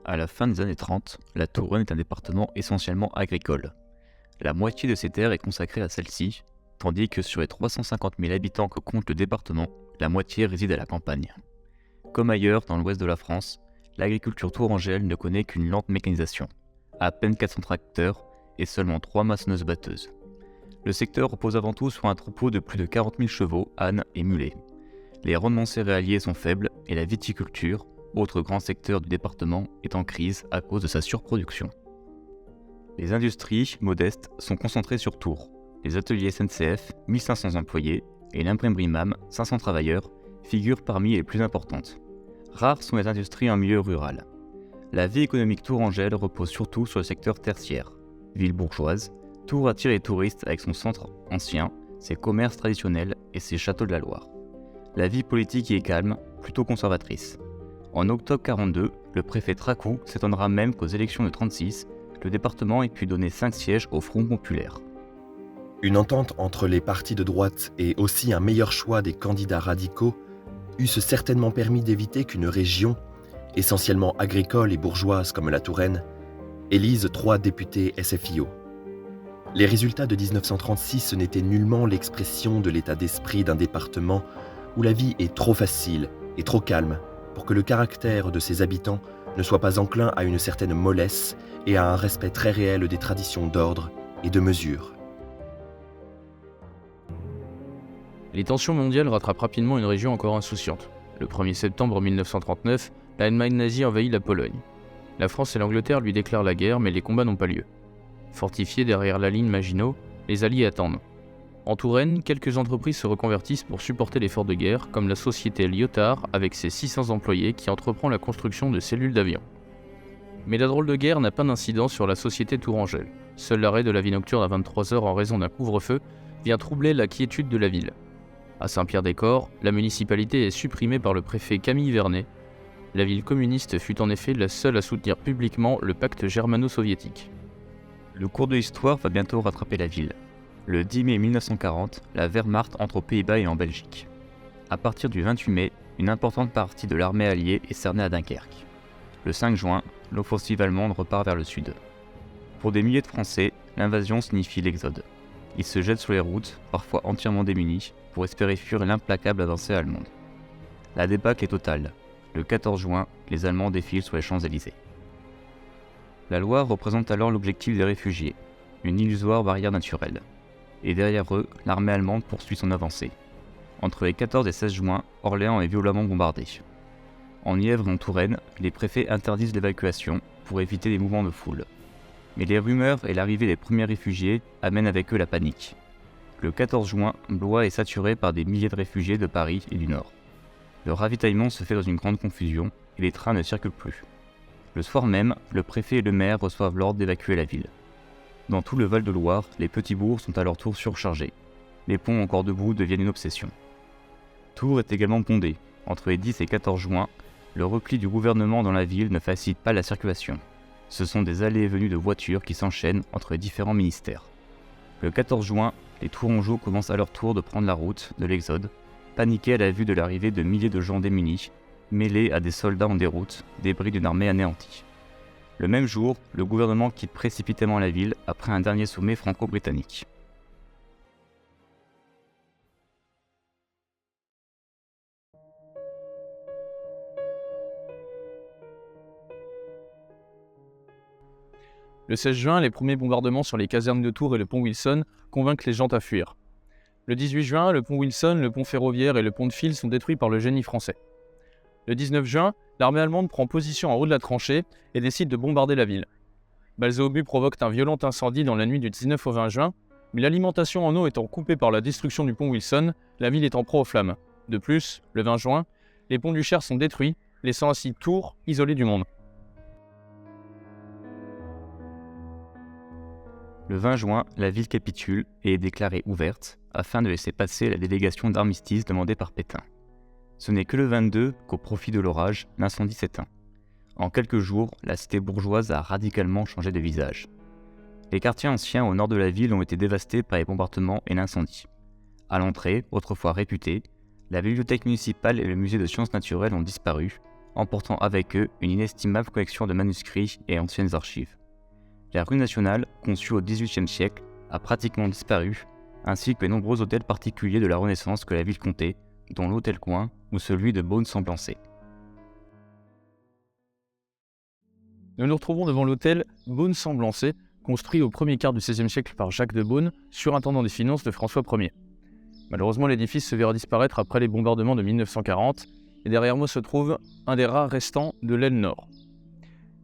À la fin des années 30, la Touraine est un département essentiellement agricole. La moitié de ses terres est consacrée à celle-ci, tandis que sur les 350 000 habitants que compte le département, la moitié réside à la campagne. Comme ailleurs dans l'ouest de la France, l'agriculture tourangelle ne connaît qu'une lente mécanisation, à peine 400 tracteurs et seulement 3 maçonneuses-batteuses. Le secteur repose avant tout sur un troupeau de plus de 40 000 chevaux, ânes et mulets. Les rendements céréaliers sont faibles et la viticulture, autre grand secteur du département, est en crise à cause de sa surproduction. Les industries, modestes, sont concentrées sur Tours. Les ateliers SNCF, 1500 employés, et l'imprimerie MAM, 500 travailleurs, figurent parmi les plus importantes. Rares sont les industries en milieu rural. La vie économique tourangelle repose surtout sur le secteur tertiaire. Ville bourgeoise, Tours attire les touristes avec son centre ancien, ses commerces traditionnels et ses châteaux de la Loire. La vie politique y est calme, plutôt conservatrice. En octobre 42, le préfet Tracou s'étonnera même qu'aux élections de 36, le département ait pu donner 5 sièges au Front populaire. Une entente entre les partis de droite et aussi un meilleur choix des candidats radicaux eussent certainement permis d'éviter qu'une région, essentiellement agricole et bourgeoise comme la Touraine, élise 3 députés SFIO. Les résultats de 1936 n'étaient nullement l'expression de l'état d'esprit d'un département où la vie est trop facile et trop calme pour que le caractère de ses habitants ne soit pas enclin à une certaine mollesse et à un respect très réel des traditions d'ordre et de mesure. Les tensions mondiales rattrapent rapidement une région encore insouciante. Le 1er septembre 1939, l'Allemagne nazie envahit la Pologne. La France et l'Angleterre lui déclarent la guerre, mais les combats n'ont pas lieu. Fortifiés derrière la ligne Maginot, les Alliés attendent. En Touraine, quelques entreprises se reconvertissent pour supporter l'effort de guerre, comme la société Lyotard avec ses 600 employés qui entreprend la construction de cellules d'avion. Mais la drôle de guerre n'a pas d'incidence sur la société tourangelle. Seul l'arrêt de la vie nocturne à 23h en raison d'un couvre-feu vient troubler la quiétude de la ville. À Saint-Pierre-des-Corps, la municipalité est supprimée par le préfet Camille Vernet. La ville communiste fut en effet la seule à soutenir publiquement le pacte germano-soviétique. Le cours de l'histoire va bientôt rattraper la ville. Le 10 mai 1940, la Wehrmacht entre aux Pays-Bas et en Belgique. À partir du 28 mai, une importante partie de l'armée alliée est cernée à Dunkerque. Le 5 juin, l'offensive allemande repart vers le sud. Pour des milliers de Français, l'invasion signifie l'exode. Ils se jettent sur les routes, parfois entièrement démunis, pour espérer fuir l'implacable avancée allemande. La débâcle est totale. Le 14 juin, les Allemands défilent sur les Champs-Élysées. La Loire représente alors l'objectif des réfugiés, une illusoire barrière naturelle. Et derrière eux, l'armée allemande poursuit son avancée. Entre les 14 et 16 juin, Orléans est violemment bombardée. En Nièvre et en Touraine, les préfets interdisent l'évacuation pour éviter des mouvements de foule. Mais les rumeurs et l'arrivée des premiers réfugiés amènent avec eux la panique. Le 14 juin, Blois est saturé par des milliers de réfugiés de Paris et du Nord. Le ravitaillement se fait dans une grande confusion et les trains ne circulent plus. Le soir même, le préfet et le maire reçoivent l'ordre d'évacuer la ville. Dans tout le Val-de-Loire, les petits bourgs sont à leur tour surchargés. Les ponts encore debout deviennent une obsession. Tours est également bondé. Entre les 10 et 14 juin, le repli du gouvernement dans la ville ne facilite pas la circulation. Ce sont des allées et venues de voitures qui s'enchaînent entre les différents ministères. Le 14 juin, les Tourangeaux commencent à leur tour de prendre la route de l'Exode, paniqués à la vue de l'arrivée de milliers de gens démunis, mêlés à des soldats en déroute, débris d'une armée anéantie. Le même jour, le gouvernement quitte précipitamment la ville après un dernier sommet franco-britannique. Le 16 juin, les premiers bombardements sur les casernes de Tours et le pont Wilson convainquent les gens à fuir. Le 18 juin, le pont Wilson, le pont ferroviaire et le pont de fil sont détruits par le génie français. Le 19 juin, l'armée allemande prend position en haut de la tranchée et décide de bombarder la ville. Balles et obus provoquent un violent incendie dans la nuit du 19 au 20 juin, mais l'alimentation en eau étant coupée par la destruction du pont Wilson, la ville est en proie aux flammes. De plus, le 20 juin, les ponts du Cher sont détruits, laissant ainsi Tours isolé du monde. Le 20 juin, la ville capitule et est déclarée ouverte afin de laisser passer la délégation d'armistice demandée par Pétain. Ce n'est que le 22 qu'au profit de l'orage, l'incendie s'éteint. En quelques jours, la cité bourgeoise a radicalement changé de visage. Les quartiers anciens au nord de la ville ont été dévastés par les bombardements et l'incendie. À l'entrée, autrefois réputée, la bibliothèque municipale et le musée de sciences naturelles ont disparu, emportant avec eux une inestimable collection de manuscrits et anciennes archives. La rue nationale, conçue au XVIIIe siècle, a pratiquement disparu, ainsi que les nombreux hôtels particuliers de la Renaissance que la ville comptait, dont l'Hôtel Coin ou celui de Beaune-Semblançay. Nous nous retrouvons devant l'hôtel Beaune-Semblançay, construit au premier quart du XVIe siècle par Jacques de Beaune, surintendant des finances de François Ier. Malheureusement, l'édifice se verra disparaître après les bombardements de 1940, et derrière moi se trouve un des rares restants de l'aile nord.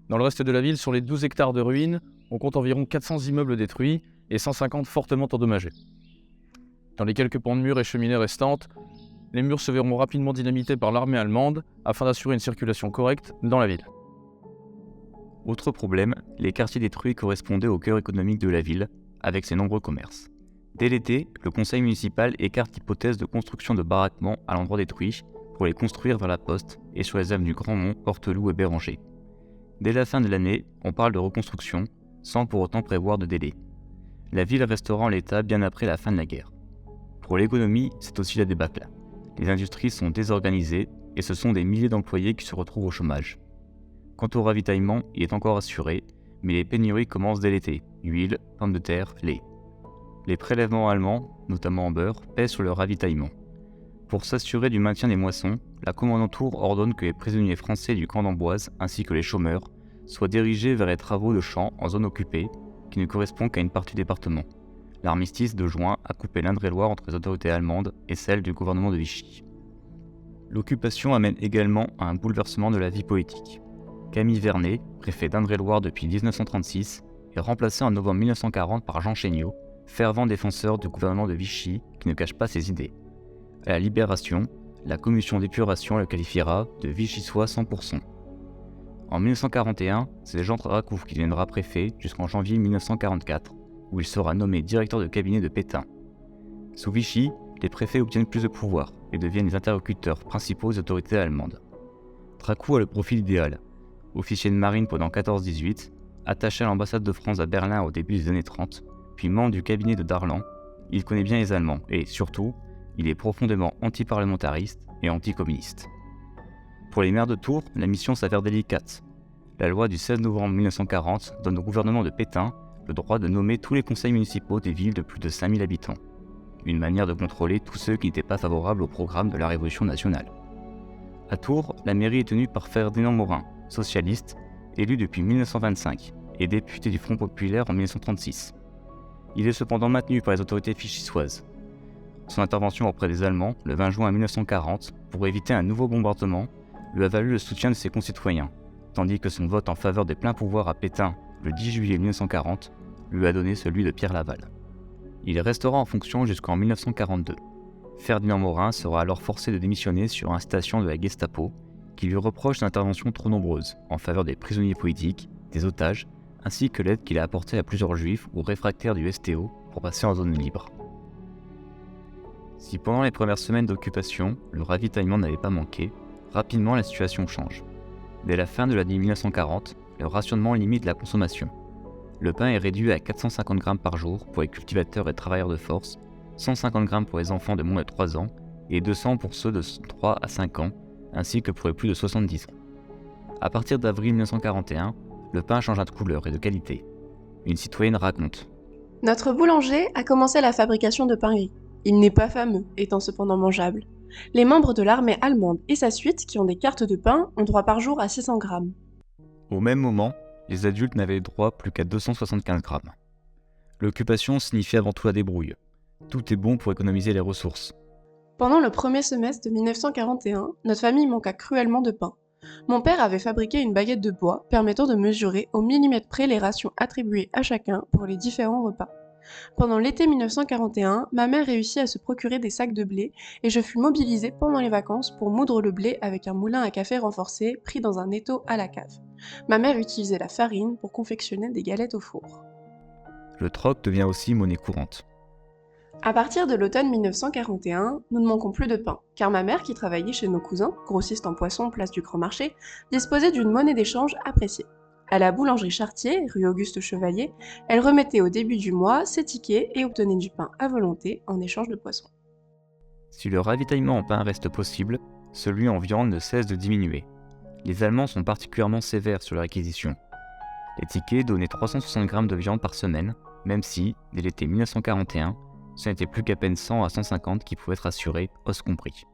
Dans le reste de la ville, sur les 12 hectares de ruines, on compte environ 400 immeubles détruits et 150 fortement endommagés. Dans les quelques pans de murs et cheminées restantes, les murs se verront rapidement dynamités par l'armée allemande afin d'assurer une circulation correcte dans la ville. Autre problème, les quartiers détruits correspondaient au cœur économique de la ville, avec ses nombreux commerces. Dès l'été, le conseil municipal écarte l'hypothèse de construction de baraquements à l'endroit détruit pour les construire vers la Poste et sur les avenues Grandmont, Horteloup et Béranger. Dès la fin de l'année, on parle de reconstruction, sans pour autant prévoir de délai. La ville restera en l'état bien après la fin de la guerre. Pour l'économie, c'est aussi la débâcle. Les industries sont désorganisées et ce sont des milliers d'employés qui se retrouvent au chômage. Quant au ravitaillement, il est encore assuré, mais les pénuries commencent dès l'été, huile, pommes de terre, lait. Les prélèvements allemands, notamment en beurre, pèsent sur le ravitaillement. Pour s'assurer du maintien des moissons, la commandanture ordonne que les prisonniers français du camp d'Amboise, ainsi que les chômeurs, soient dirigés vers les travaux de champs en zone occupée, qui ne correspond qu'à une partie du département. L'armistice de juin a coupé l'Indre-et-Loire entre les autorités allemandes et celles du gouvernement de Vichy. L'occupation amène également à un bouleversement de la vie politique. Camille Vernet, préfet d'Indre-et-Loire depuis 1936, est remplacé en novembre 1940 par Jean Chéniaud, fervent défenseur du gouvernement de Vichy qui ne cache pas ses idées. À la Libération, la commission d'épuration le qualifiera de vichysois 100%. En 1941, c'est Jean Dracouf qui deviendra préfet jusqu'en janvier 1944, où il sera nommé directeur de cabinet de Pétain. Sous Vichy, les préfets obtiennent plus de pouvoir et deviennent les interlocuteurs principaux des autorités allemandes. Dracouf a le profil idéal. Officier de marine pendant 14-18, attaché à l'ambassade de France à Berlin au début des années 30, puis membre du cabinet de Darlan, il connaît bien les Allemands et, surtout, il est profondément anti-parlementariste et anti-communiste. Pour les maires de Tours, la mission s'avère délicate. La loi du 16 novembre 1940 donne au gouvernement de Pétain le droit de nommer tous les conseils municipaux des villes de plus de 5000 habitants. Une manière de contrôler tous ceux qui n'étaient pas favorables au programme de la Révolution nationale. À Tours, la mairie est tenue par Ferdinand Morin, socialiste, élu depuis 1925 et député du Front populaire en 1936. Il est cependant maintenu par les autorités vichysoises. Son intervention auprès des Allemands, le 20 juin 1940, pour éviter un nouveau bombardement, lui a valu le soutien de ses concitoyens, tandis que son vote en faveur des pleins pouvoirs à Pétain, le 10 juillet 1940, lui a donné celui de Pierre Laval. Il restera en fonction jusqu'en 1942. Ferdinand Morin sera alors forcé de démissionner sur incitation de la Gestapo, qui lui reproche d'interventions trop nombreuses en faveur des prisonniers politiques, des otages, ainsi que l'aide qu'il a apportée à plusieurs juifs ou réfractaires du STO pour passer en zone libre. Si pendant les premières semaines d'occupation, le ravitaillement n'avait pas manqué, rapidement la situation change. Dès la fin de l'année 1940, le rationnement limite la consommation. Le pain est réduit à 450 grammes par jour pour les cultivateurs et travailleurs de force, 150 grammes pour les enfants de moins de 3 ans et 200 pour ceux de 3 à 5 ans, ainsi que pour les plus de 70 ans. À partir d'avril 1941, le pain change de couleur et de qualité. Une citoyenne raconte : Notre boulanger a commencé la fabrication de pain gris. Il n'est pas fameux, étant cependant mangeable. Les membres de l'armée allemande et sa suite, qui ont des cartes de pain, ont droit par jour à 600 grammes. Au même moment, les adultes n'avaient droit plus qu'à 275 grammes. L'occupation signifie avant tout la débrouille. Tout est bon pour économiser les ressources. Pendant le premier semestre de 1941, notre famille manqua cruellement de pain. Mon père avait fabriqué une baguette de bois permettant de mesurer au millimètre près les rations attribuées à chacun pour les différents repas. Pendant l'été 1941, ma mère réussit à se procurer des sacs de blé et je fus mobilisée pendant les vacances pour moudre le blé avec un moulin à café renforcé pris dans un étau à la cave. Ma mère utilisait la farine pour confectionner des galettes au four. Le troc devient aussi monnaie courante. À partir de l'automne 1941, nous ne manquons plus de pain, car ma mère, qui travaillait chez nos cousins, grossiste en poisson place du Grand Marché, disposait d'une monnaie d'échange appréciée. À la boulangerie Chartier, rue Auguste Chevalier, elle remettait au début du mois ses tickets et obtenait du pain à volonté en échange de poissons. Si le ravitaillement en pain reste possible, celui en viande ne cesse de diminuer. Les Allemands sont particulièrement sévères sur la réquisition. Les tickets donnaient 360 grammes de viande par semaine, même si, dès l'été 1941, ce n'était plus qu'à peine 100 à 150 qui pouvaient être assurés, os compris.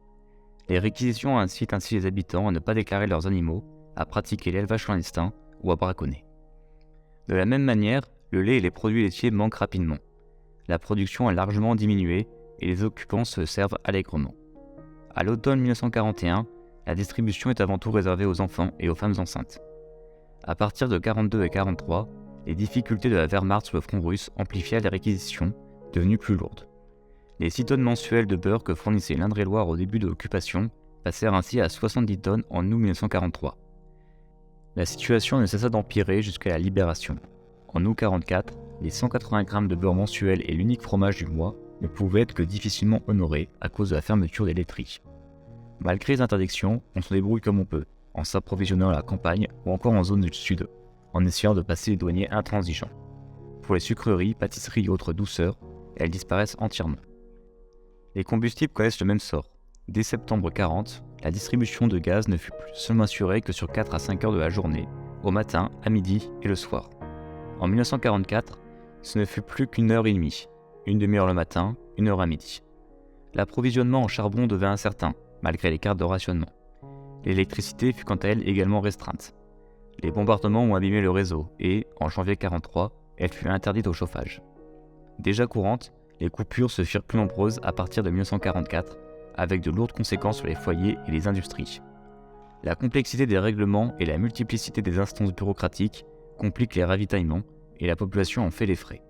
Les réquisitions incitent ainsi les habitants à ne pas déclarer leurs animaux, à pratiquer l'élevage clandestin ou à braconner. De la même manière, le lait et les produits laitiers manquent rapidement. La production a largement diminué et les occupants se servent allègrement. À l'automne 1941, la distribution est avant tout réservée aux enfants et aux femmes enceintes. À partir de 42 et 43, les difficultés de la Wehrmacht sur le front russe amplifiaient les réquisitions, devenues plus lourdes. Les 6 tonnes mensuelles de beurre que fournissait l'Indre-et-Loire au début de l'occupation passèrent ainsi à 70 tonnes en août 1943. La situation ne cessa d'empirer jusqu'à la libération. En août 1944, les 180 grammes de beurre mensuel et l'unique fromage du mois ne pouvaient être que difficilement honorés à cause de la fermeture des laiteries. Malgré les interdictions, on se débrouille comme on peut, en s'approvisionnant à la campagne ou encore en zone du sud, en essayant de passer les douaniers intransigeants. Pour les sucreries, pâtisseries et autres douceurs, elles disparaissent entièrement. Les combustibles connaissent le même sort. Dès septembre 40, la distribution de gaz ne fut plus seulement assurée que sur 4 à 5 heures de la journée, au matin, à midi et le soir. En 1944, ce ne fut plus qu'une heure et demie, une demi-heure le matin, une heure à midi. L'approvisionnement en charbon devint incertain, malgré les cartes de rationnement. L'électricité fut quant à elle également restreinte. Les bombardements ont abîmé le réseau et, en janvier 1943, elle fut interdite au chauffage. Déjà courantes, les coupures se firent plus nombreuses à partir de 1944, avec de lourdes conséquences sur les foyers et les industries. La complexité des règlements et la multiplicité des instances bureaucratiques compliquent les ravitaillements et la population en fait les frais.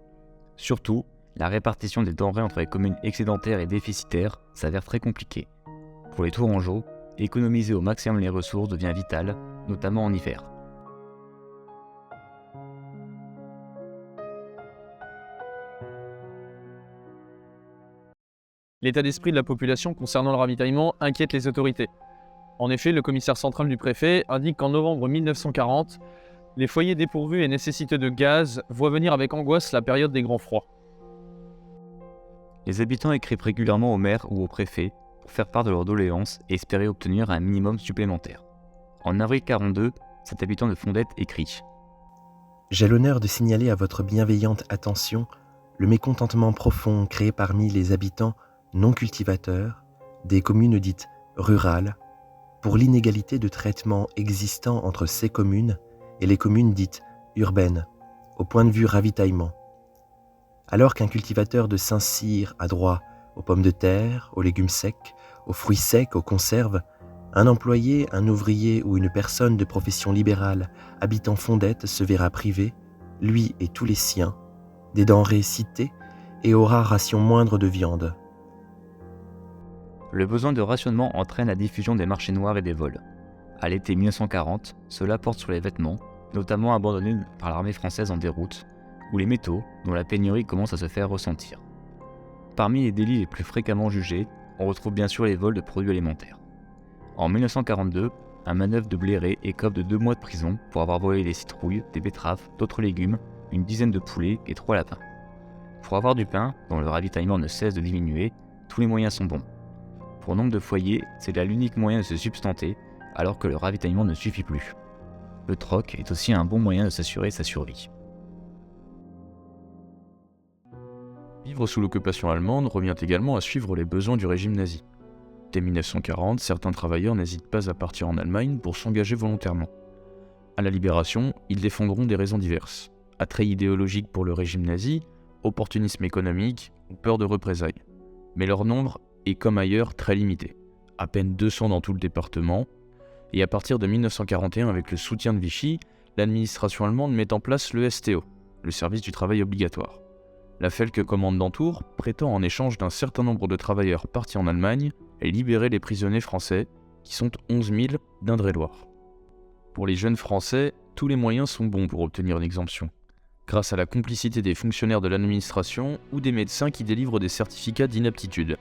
Surtout, la répartition des denrées entre les communes excédentaires et déficitaires s'avère très compliquée. Pour les Tourangeaux, économiser au maximum les ressources devient vital, notamment en hiver. L'état d'esprit de la population concernant le ravitaillement inquiète les autorités. En effet, le commissaire central du préfet indique qu'en novembre 1940, les foyers dépourvus et nécessiteux de gaz voient venir avec angoisse la période des grands froids. Les habitants écrivent régulièrement au maire ou au préfet pour faire part de leurs doléances et espérer obtenir un minimum supplémentaire. En avril 1942, cet habitant de Fondette écrit « J'ai l'honneur de signaler à votre bienveillante attention le mécontentement profond créé parmi les habitants non cultivateurs des communes dites rurales pour l'inégalité de traitement existant entre ces communes et les communes dites urbaines au point de vue ravitaillement. Alors qu'un cultivateur de Saint-Cyr a droit aux pommes de terre, aux légumes secs, aux fruits secs, aux conserves, un employé, un ouvrier ou une personne de profession libérale habitant Fondette se verra privé, lui et tous les siens, des denrées citées et aura ration moindre de viande. » Le besoin de rationnement entraîne la diffusion des marchés noirs et des vols. À l'été 1940, cela porte sur les vêtements, notamment abandonnés par l'armée française en déroute, ou les métaux, dont la pénurie commence à se faire ressentir. Parmi les délits les plus fréquemment jugés, on retrouve bien sûr les vols de produits alimentaires. En 1942, un manœuvre de Bléré écope de 2 mois de prison pour avoir volé des citrouilles, des betteraves, d'autres légumes, une dizaine de poulets et 3 lapins. Pour avoir du pain, dont le ravitaillement ne cesse de diminuer, tous les moyens sont bons. Pour nombre de foyers, c'est là l'unique moyen de se substanter, alors que le ravitaillement ne suffit plus. Le troc est aussi un bon moyen de s'assurer sa survie. Vivre sous l'occupation allemande revient également à suivre les besoins du régime nazi. Dès 1940, certains travailleurs n'hésitent pas à partir en Allemagne pour s'engager volontairement. À la libération, ils défendront des raisons diverses. Attrait idéologique pour le régime nazi, opportunisme économique ou peur de représailles. Mais leur nombre est comme ailleurs très limité. À peine 200 dans tout le département. Et à partir de 1941, avec le soutien de Vichy, l'administration allemande met en place le STO, le service du travail obligatoire. La Felque commande d'Antour prétend en échange d'un certain nombre de travailleurs partis en Allemagne libérer les prisonniers français, qui sont 11 000 d'Indre-et-Loire. Pour les jeunes Français, tous les moyens sont bons pour obtenir une exemption, grâce à la complicité des fonctionnaires de l'administration ou des médecins qui délivrent des certificats d'inaptitude.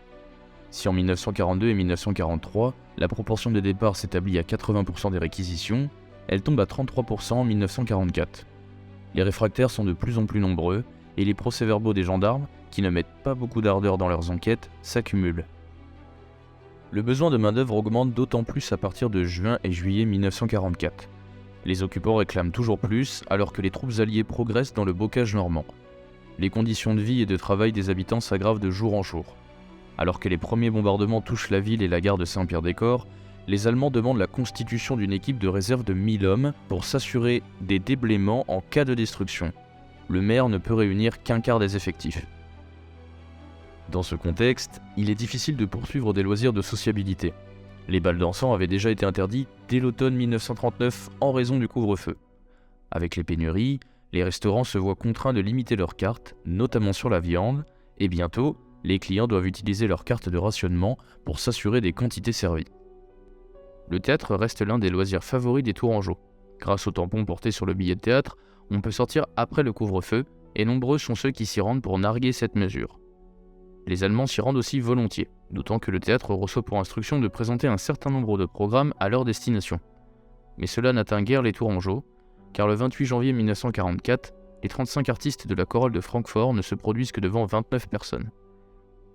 Si en 1942 et 1943, la proportion de départ s'établit à 80% des réquisitions, elle tombe à 33% en 1944. Les réfractaires sont de plus en plus nombreux et les procès-verbaux des gendarmes, qui ne mettent pas beaucoup d'ardeur dans leurs enquêtes, s'accumulent. Le besoin de main-d'œuvre augmente d'autant plus à partir de juin et juillet 1944. Les occupants réclament toujours plus alors que les troupes alliées progressent dans le bocage normand. Les conditions de vie et de travail des habitants s'aggravent de jour en jour. Alors que les premiers bombardements touchent la ville et la gare de Saint-Pierre-des-Corps, les Allemands demandent la constitution d'une équipe de réserve de 1000 hommes pour s'assurer des déblaiements en cas de destruction. Le maire ne peut réunir qu'un quart des effectifs. Dans ce contexte, il est difficile de poursuivre des loisirs de sociabilité. Les bals dansants avaient déjà été interdits dès l'automne 1939 en raison du couvre-feu. Avec les pénuries, les restaurants se voient contraints de limiter leurs cartes, notamment sur la viande, et bientôt, les clients doivent utiliser leurs cartes de rationnement pour s'assurer des quantités servies. Le théâtre reste l'un des loisirs favoris des Tourangeaux. Grâce au tampon porté sur le billet de théâtre, on peut sortir après le couvre-feu, et nombreux sont ceux qui s'y rendent pour narguer cette mesure. Les Allemands s'y rendent aussi volontiers, d'autant que le théâtre reçoit pour instruction de présenter un certain nombre de programmes à leur destination. Mais cela n'atteint guère les Tourangeaux, car le 28 janvier 1944, les 35 artistes de la chorale de Francfort ne se produisent que devant 29 personnes.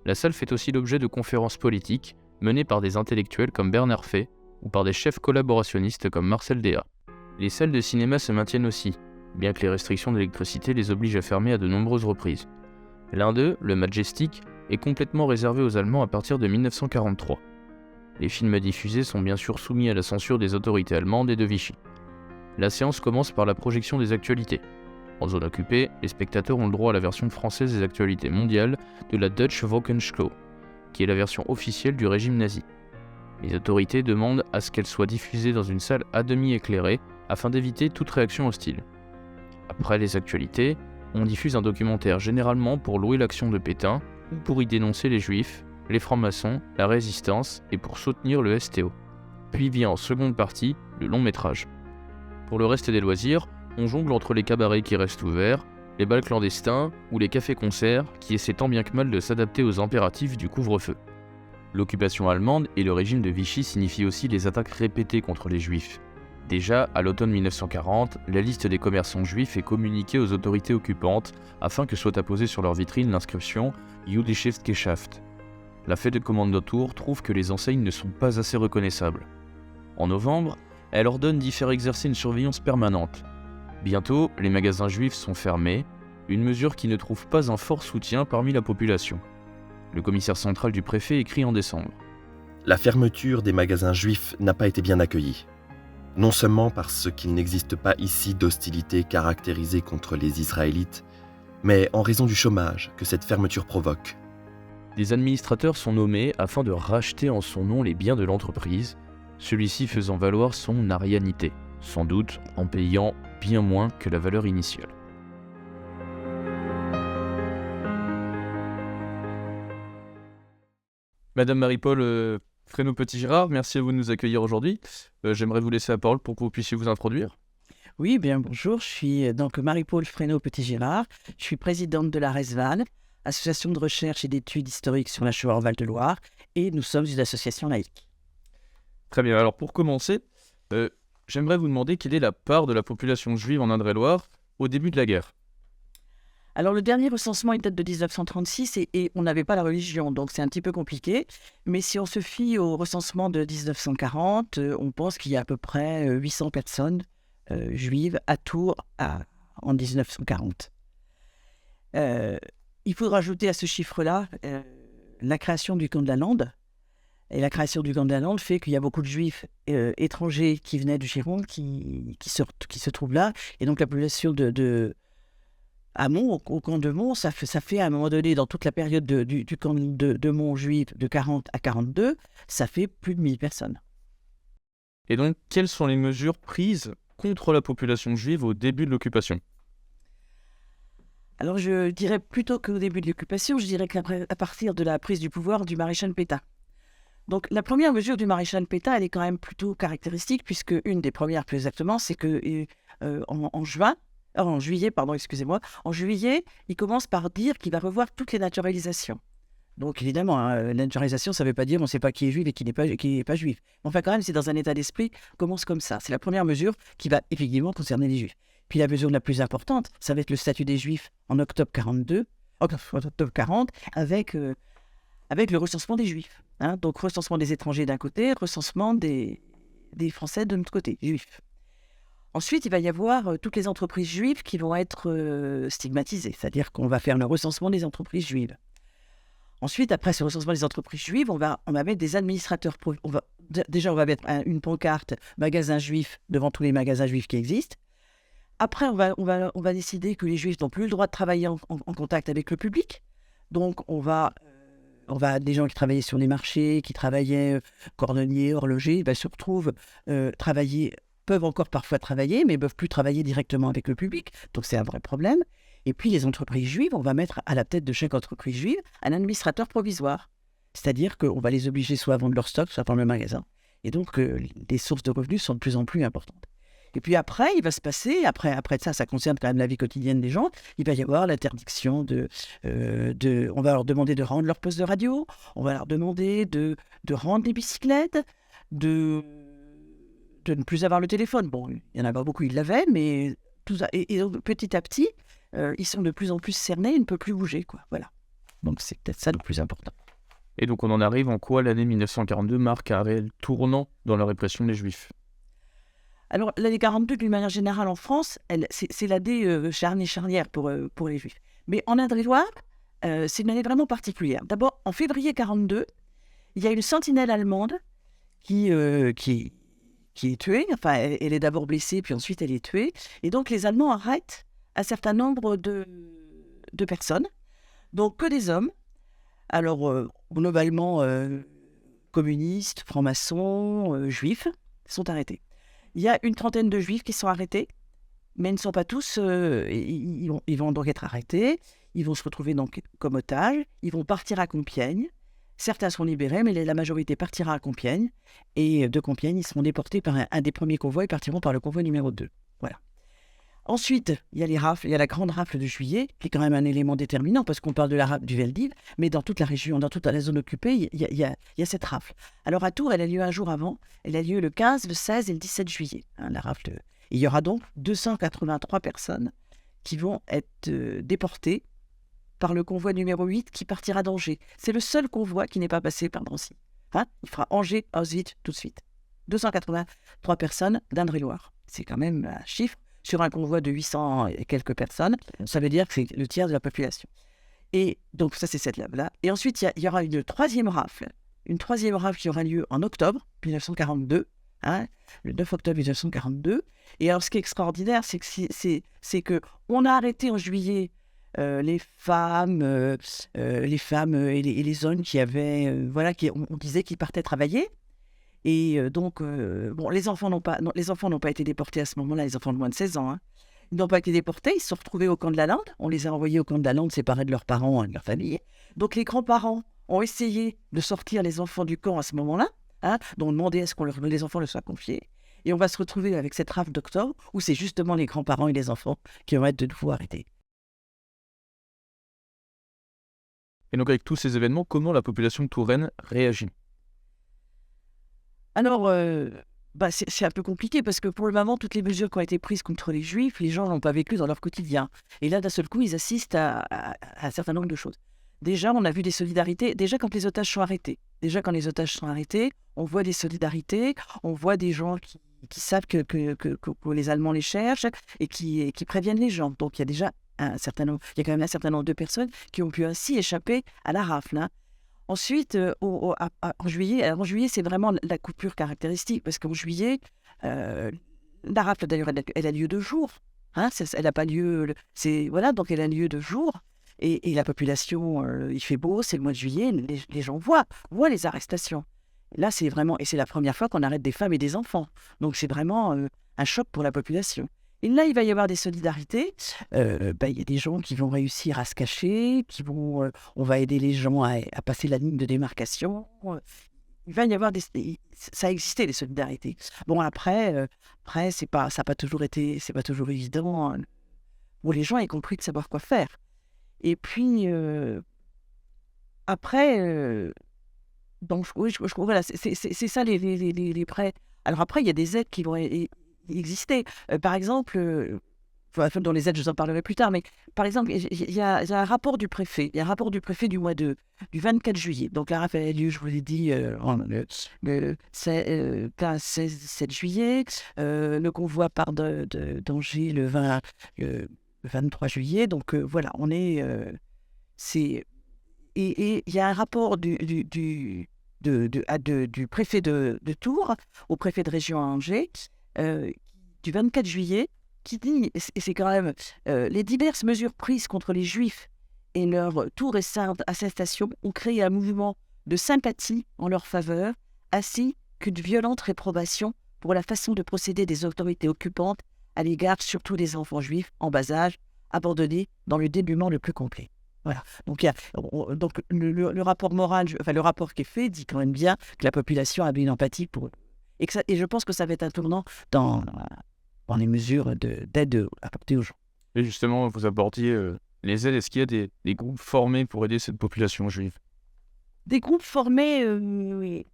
La salle fait aussi l'objet de conférences politiques menées par des intellectuels comme Bernard Fay ou par des chefs collaborationnistes comme Marcel Déat. Les salles de cinéma se maintiennent aussi, bien que les restrictions d'électricité les obligent à fermer à de nombreuses reprises. L'un d'eux, le Majestic, est complètement réservé aux Allemands à partir de 1943. Les films diffusés sont bien sûr soumis à la censure des autorités allemandes et de Vichy. La séance commence par la projection des actualités. En zone occupée, les spectateurs ont le droit à la version française des actualités mondiales de la Deutsche Wochenschau, qui est la version officielle du régime nazi. Les autorités demandent à ce qu'elle soit diffusée dans une salle à demi éclairée afin d'éviter toute réaction hostile. Après les actualités, on diffuse un documentaire généralement pour louer l'action de Pétain ou pour y dénoncer les juifs, les francs-maçons, la résistance et pour soutenir le STO. Puis vient en seconde partie le long métrage. Pour le reste des loisirs, on jongle entre les cabarets qui restent ouverts, les bals clandestins ou les cafés-concerts qui essaient tant bien que mal de s'adapter aux impératifs du couvre-feu. L'occupation allemande et le régime de Vichy signifient aussi les attaques répétées contre les juifs. Déjà, à l'automne 1940, la liste des commerçants juifs est communiquée aux autorités occupantes afin que soit apposée sur leur vitrine l'inscription « Jüdisches Geschäft ». La Fed de Kommandantur trouve que les enseignes ne sont pas assez reconnaissables. En novembre, elle ordonne d'y faire exercer une surveillance permanente. Bientôt, les magasins juifs sont fermés, une mesure qui ne trouve pas un fort soutien parmi la population. Le commissaire central du préfet écrit en décembre. La fermeture des magasins juifs n'a pas été bien accueillie. Non seulement parce qu'il n'existe pas ici d'hostilité caractérisée contre les Israélites, mais en raison du chômage que cette fermeture provoque. Des administrateurs sont nommés afin de racheter en son nom les biens de l'entreprise, celui-ci faisant valoir son arianité, sans doute en payant bien moins que la valeur initiale. Madame Marie-Paul Fresneau-Petit-Girard, merci à vous de nous accueillir aujourd'hui. J'aimerais vous laisser la parole pour que vous puissiez vous introduire. Oui, bien bonjour, je suis donc Marie-Paul Fresneau-Petit-Girard, je suis présidente de la RESVAL, Association de recherche et d'études historiques sur la Shoah en Val-de-Loire, et nous sommes une association laïque. Très bien, alors pour commencer, j'aimerais vous demander quelle est la part de la population juive en Indre-et-Loire au début de la guerre. Alors le dernier recensement il date de 1936 et on n'avait pas la religion, donc c'est un petit peu compliqué. Mais si on se fie au recensement de 1940, on pense qu'il y a à peu près 800 personnes juives à Tours en 1940. Il faut rajouter à ce chiffre-là la création du camp de la Lande. Et la création du camp de la Lande fait qu'il y a beaucoup de juifs étrangers qui venaient de Gironde qui se trouvent là. Et donc la population à Mont, au camp de Mont, ça fait à un moment donné, dans toute la période du camp de Mont juif de 40 à 42, ça fait plus de 1000 personnes. Et donc, quelles sont les mesures prises contre la population juive au début de l'occupation ? Alors je dirais plutôt qu'au début de l'occupation, je dirais qu'à partir de la prise du pouvoir du maréchal Pétain. Donc la première mesure du maréchal Pétain, elle est quand même plutôt caractéristique, puisque une des premières plus exactement, c'est que en juillet, il commence par dire qu'il va revoir toutes les naturalisations. Donc évidemment, la naturalisation, ça ne veut pas dire on ne sait pas qui est juif et qui n'est pas juif. Mais enfin quand même, c'est dans un état d'esprit, commence comme ça. C'est la première mesure qui va effectivement concerner les juifs. Puis la mesure la plus importante, ça va être le statut des juifs en octobre 40, avec avec le recensement des Juifs. Donc recensement des étrangers d'un côté, recensement des Français de l'autre côté, Juifs. Ensuite, il va y avoir toutes les entreprises juives qui vont être stigmatisées, c'est-à-dire qu'on va faire le recensement des entreprises juives. Ensuite, après ce recensement des entreprises juives, on va mettre des administrateurs. On va mettre une pancarte magasin juif devant tous les magasins juifs qui existent. Après, on va décider que les juifs n'ont plus le droit de travailler en contact avec le public. Donc, on va des gens qui travaillaient sur les marchés, qui travaillaient cordonniers, horlogers, se retrouvent peuvent encore parfois travailler, mais ne peuvent plus travailler directement avec le public. Donc, c'est un vrai problème. Et puis, les entreprises juives, on va mettre à la tête de chaque entreprise juive un administrateur provisoire. C'est-à-dire qu'on va les obliger soit à vendre leur stock, soit dans le magasin. Et donc, les sources de revenus sont de plus en plus importantes. Et puis après, il va se passer, après ça concerne quand même la vie quotidienne des gens, il va y avoir l'interdiction on va leur demander de rendre leur poste de radio, on va leur demander de rendre les bicyclettes, de ne plus avoir le téléphone. Bon, il n'y en a pas beaucoup, ils l'avaient, mais tout ça. Et donc, petit à petit, ils sont de plus en plus cernés, ils ne peuvent plus bouger, quoi. Voilà. Donc c'est peut-être ça le plus important. Et donc on en arrive en quoi l'année 1942 marque un réel tournant dans la répression des Juifs? Alors, l'année 42, d'une manière générale en France, c'est l'année charnière pour les Juifs. Mais en Indre-et-Loire, c'est une année vraiment particulière. D'abord, en février 42, il y a une sentinelle allemande qui est tuée. Enfin, elle est d'abord blessée, puis ensuite elle est tuée. Et donc, les Allemands arrêtent un certain nombre de personnes. Donc, que des hommes. Alors, globalement, communistes, francs-maçons, juifs, sont arrêtés. Il y a une trentaine de juifs qui sont arrêtés, mais ils ne sont pas tous. Ils vont donc être arrêtés, ils vont se retrouver donc comme otages, ils vont partir à Compiègne. Certains seront libérés, mais la majorité partira à Compiègne. Et de Compiègne, ils seront déportés par un des premiers convois, ils partiront par le convoi numéro 2. Voilà. Ensuite, il y a les rafles, il y a la grande rafle de juillet, qui est quand même un élément déterminant, parce qu'on parle de la rafle du Veldiv, mais dans toute la région, dans toute la zone occupée, il y a cette rafle. Alors à Tours, elle a lieu un jour avant, elle a lieu le 15, le 16 et le 17 juillet, la rafle. Il y aura donc 283 personnes qui vont être déportées par le convoi numéro 8 qui partira d'Angers. C'est le seul convoi qui n'est pas passé par Drancy. Il fera Angers, Auschwitz tout de suite. 283 personnes d'Indre-et-Loire. C'est quand même un chiffre. Sur un convoi de 800 et quelques personnes, ça veut dire que c'est le tiers de la population. Et donc ça, c'est cette lave-là. Et ensuite, il y aura une troisième rafle qui aura lieu en octobre 1942, le 9 octobre 1942. Et alors, ce qui est extraordinaire, c'est que on a arrêté en juillet les femmes et les hommes qui avaient, on disait qu'ils partaient travailler. Et donc, les enfants n'ont pas été déportés à ce moment-là, les enfants de moins de 16 ans. Ils n'ont pas été déportés, ils se sont retrouvés au camp de la Lande. On les a envoyés au camp de la Lande, séparés de leurs parents et de leur famille. Donc, les grands-parents ont essayé de sortir les enfants du camp à ce moment-là, donc demander à ce que les enfants leur soient confiés. Et on va se retrouver avec cette rafle d'octobre, où c'est justement les grands-parents et les enfants qui vont être de nouveau arrêtés. Et donc, avec tous ces événements, comment la population de Touraine réagit? Alors, c'est un peu compliqué parce que pour le moment, toutes les mesures qui ont été prises contre les Juifs, les gens n'ont pas vécu dans leur quotidien. Et là, d'un seul coup, ils assistent à un certain nombre de choses. Déjà, on a vu des solidarités. Déjà, quand les otages sont arrêtés. On voit des solidarités. On voit des gens qui savent que les Allemands les cherchent et qui préviennent les gens. Donc, il y a déjà il y a quand même un certain nombre de personnes qui ont pu ainsi échapper à la rafle. Ensuite, en juillet, c'est vraiment la coupure caractéristique, parce qu'en juillet, la rafle, d'ailleurs, elle a lieu 2 jours. Elle n'a pas lieu... donc elle a lieu 2 jours. Et la population, il fait beau, c'est le mois de juillet, les gens voient les arrestations. Là, c'est la première fois qu'on arrête des femmes et des enfants. Donc c'est vraiment un choc pour la population. Et là, il va y avoir des solidarités. Il y a des gens qui vont réussir à se cacher, on va aider les gens à passer la ligne de démarcation. Il va y avoir ça a existé, les solidarités. Bon, après, ça n'a pas toujours été, c'est pas toujours évident pour les gens, y compris de savoir quoi faire. Et puis, après, donc, oui, voilà, c'est ça les prêts. Alors après, il y a des aides qui vont exister. Par exemple, dans les aides, je vous en parlerai plus tard, mais par exemple, il y a un rapport du préfet. Il y a un rapport du préfet du 24 juillet. Donc la rafle a lieu, je vous l'ai dit, le 7 juillet. Le convoi part d'Angers le 23 juillet. Donc voilà, on est... c'est... Et il y a un rapport du préfet de Tours au préfet de région à Angers, du 24 juillet, qui dit, et c'est quand même, les diverses mesures prises contre les Juifs et leur tout récente arrestation ont créé un mouvement de sympathie en leur faveur, ainsi qu'une violente réprobation pour la façon de procéder des autorités occupantes à l'égard surtout des enfants juifs en bas âge, abandonnés dans le dénuement le plus complet. Voilà. Donc, donc le rapport moral, le rapport qui est fait dit quand même bien que la population a une empathie pour eux. Et je pense que ça va être un tournant dans les mesures d'aide apportées aux gens. Et justement, vous abordiez les aides. Est-ce qu'il y a des groupes formés pour aider cette population juive? Des groupes formés, oui.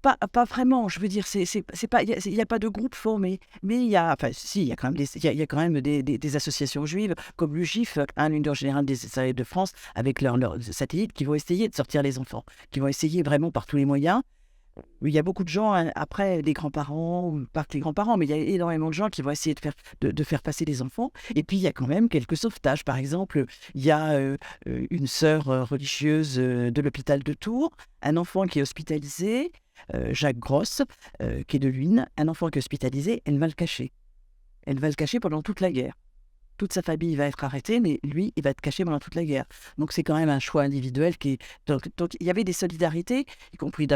Pas vraiment, je veux dire, c'est pas, il n'y a pas de groupe formé, mais il y a quand même des associations juives, comme l'UGIF, l'Union Générale des Israélites de France, avec leurs satellites, qui vont essayer de sortir les enfants, qui vont essayer vraiment par tous les moyens. Il y a beaucoup de gens, après, des grands-parents, ou pas que les grands-parents, mais il y a énormément de gens qui vont essayer de faire passer les enfants. Et puis, il y a quand même quelques sauvetages. Par exemple, il y a une sœur religieuse de l'hôpital de Tours, un enfant qui est hospitalisé, Jacques Grosse, qui est de Luynes, un enfant qui est hospitalisé, elle va le cacher. Elle va le cacher pendant toute la guerre. Toute sa famille va être arrêtée, mais lui, il va être caché pendant toute la guerre. Donc, c'est quand même un choix individuel qui... Donc il y avait des solidarités, y compris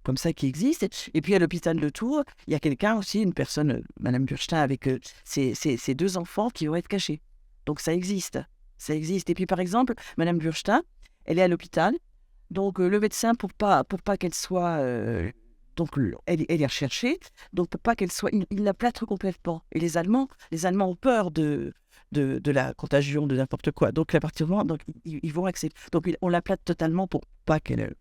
comme ça, qui existent. Et puis, à l'hôpital de Tours, il y a quelqu'un aussi, une personne, Madame Burstein, avec ses 2 enfants qui vont être cachés. Donc, ça existe. Ça existe. Et puis, par exemple, Madame Burstein, elle est à l'hôpital. Donc, le médecin, pour pas qu'elle soit... donc, elle est recherchée, donc pour pas qu'elle soit... Il la plâtre complètement. Et les Allemands ont peur de la contagion, de n'importe quoi. Donc, à partir du moment, donc, ils vont accepter. Donc, on la plâtre totalement pour pas qu'elle...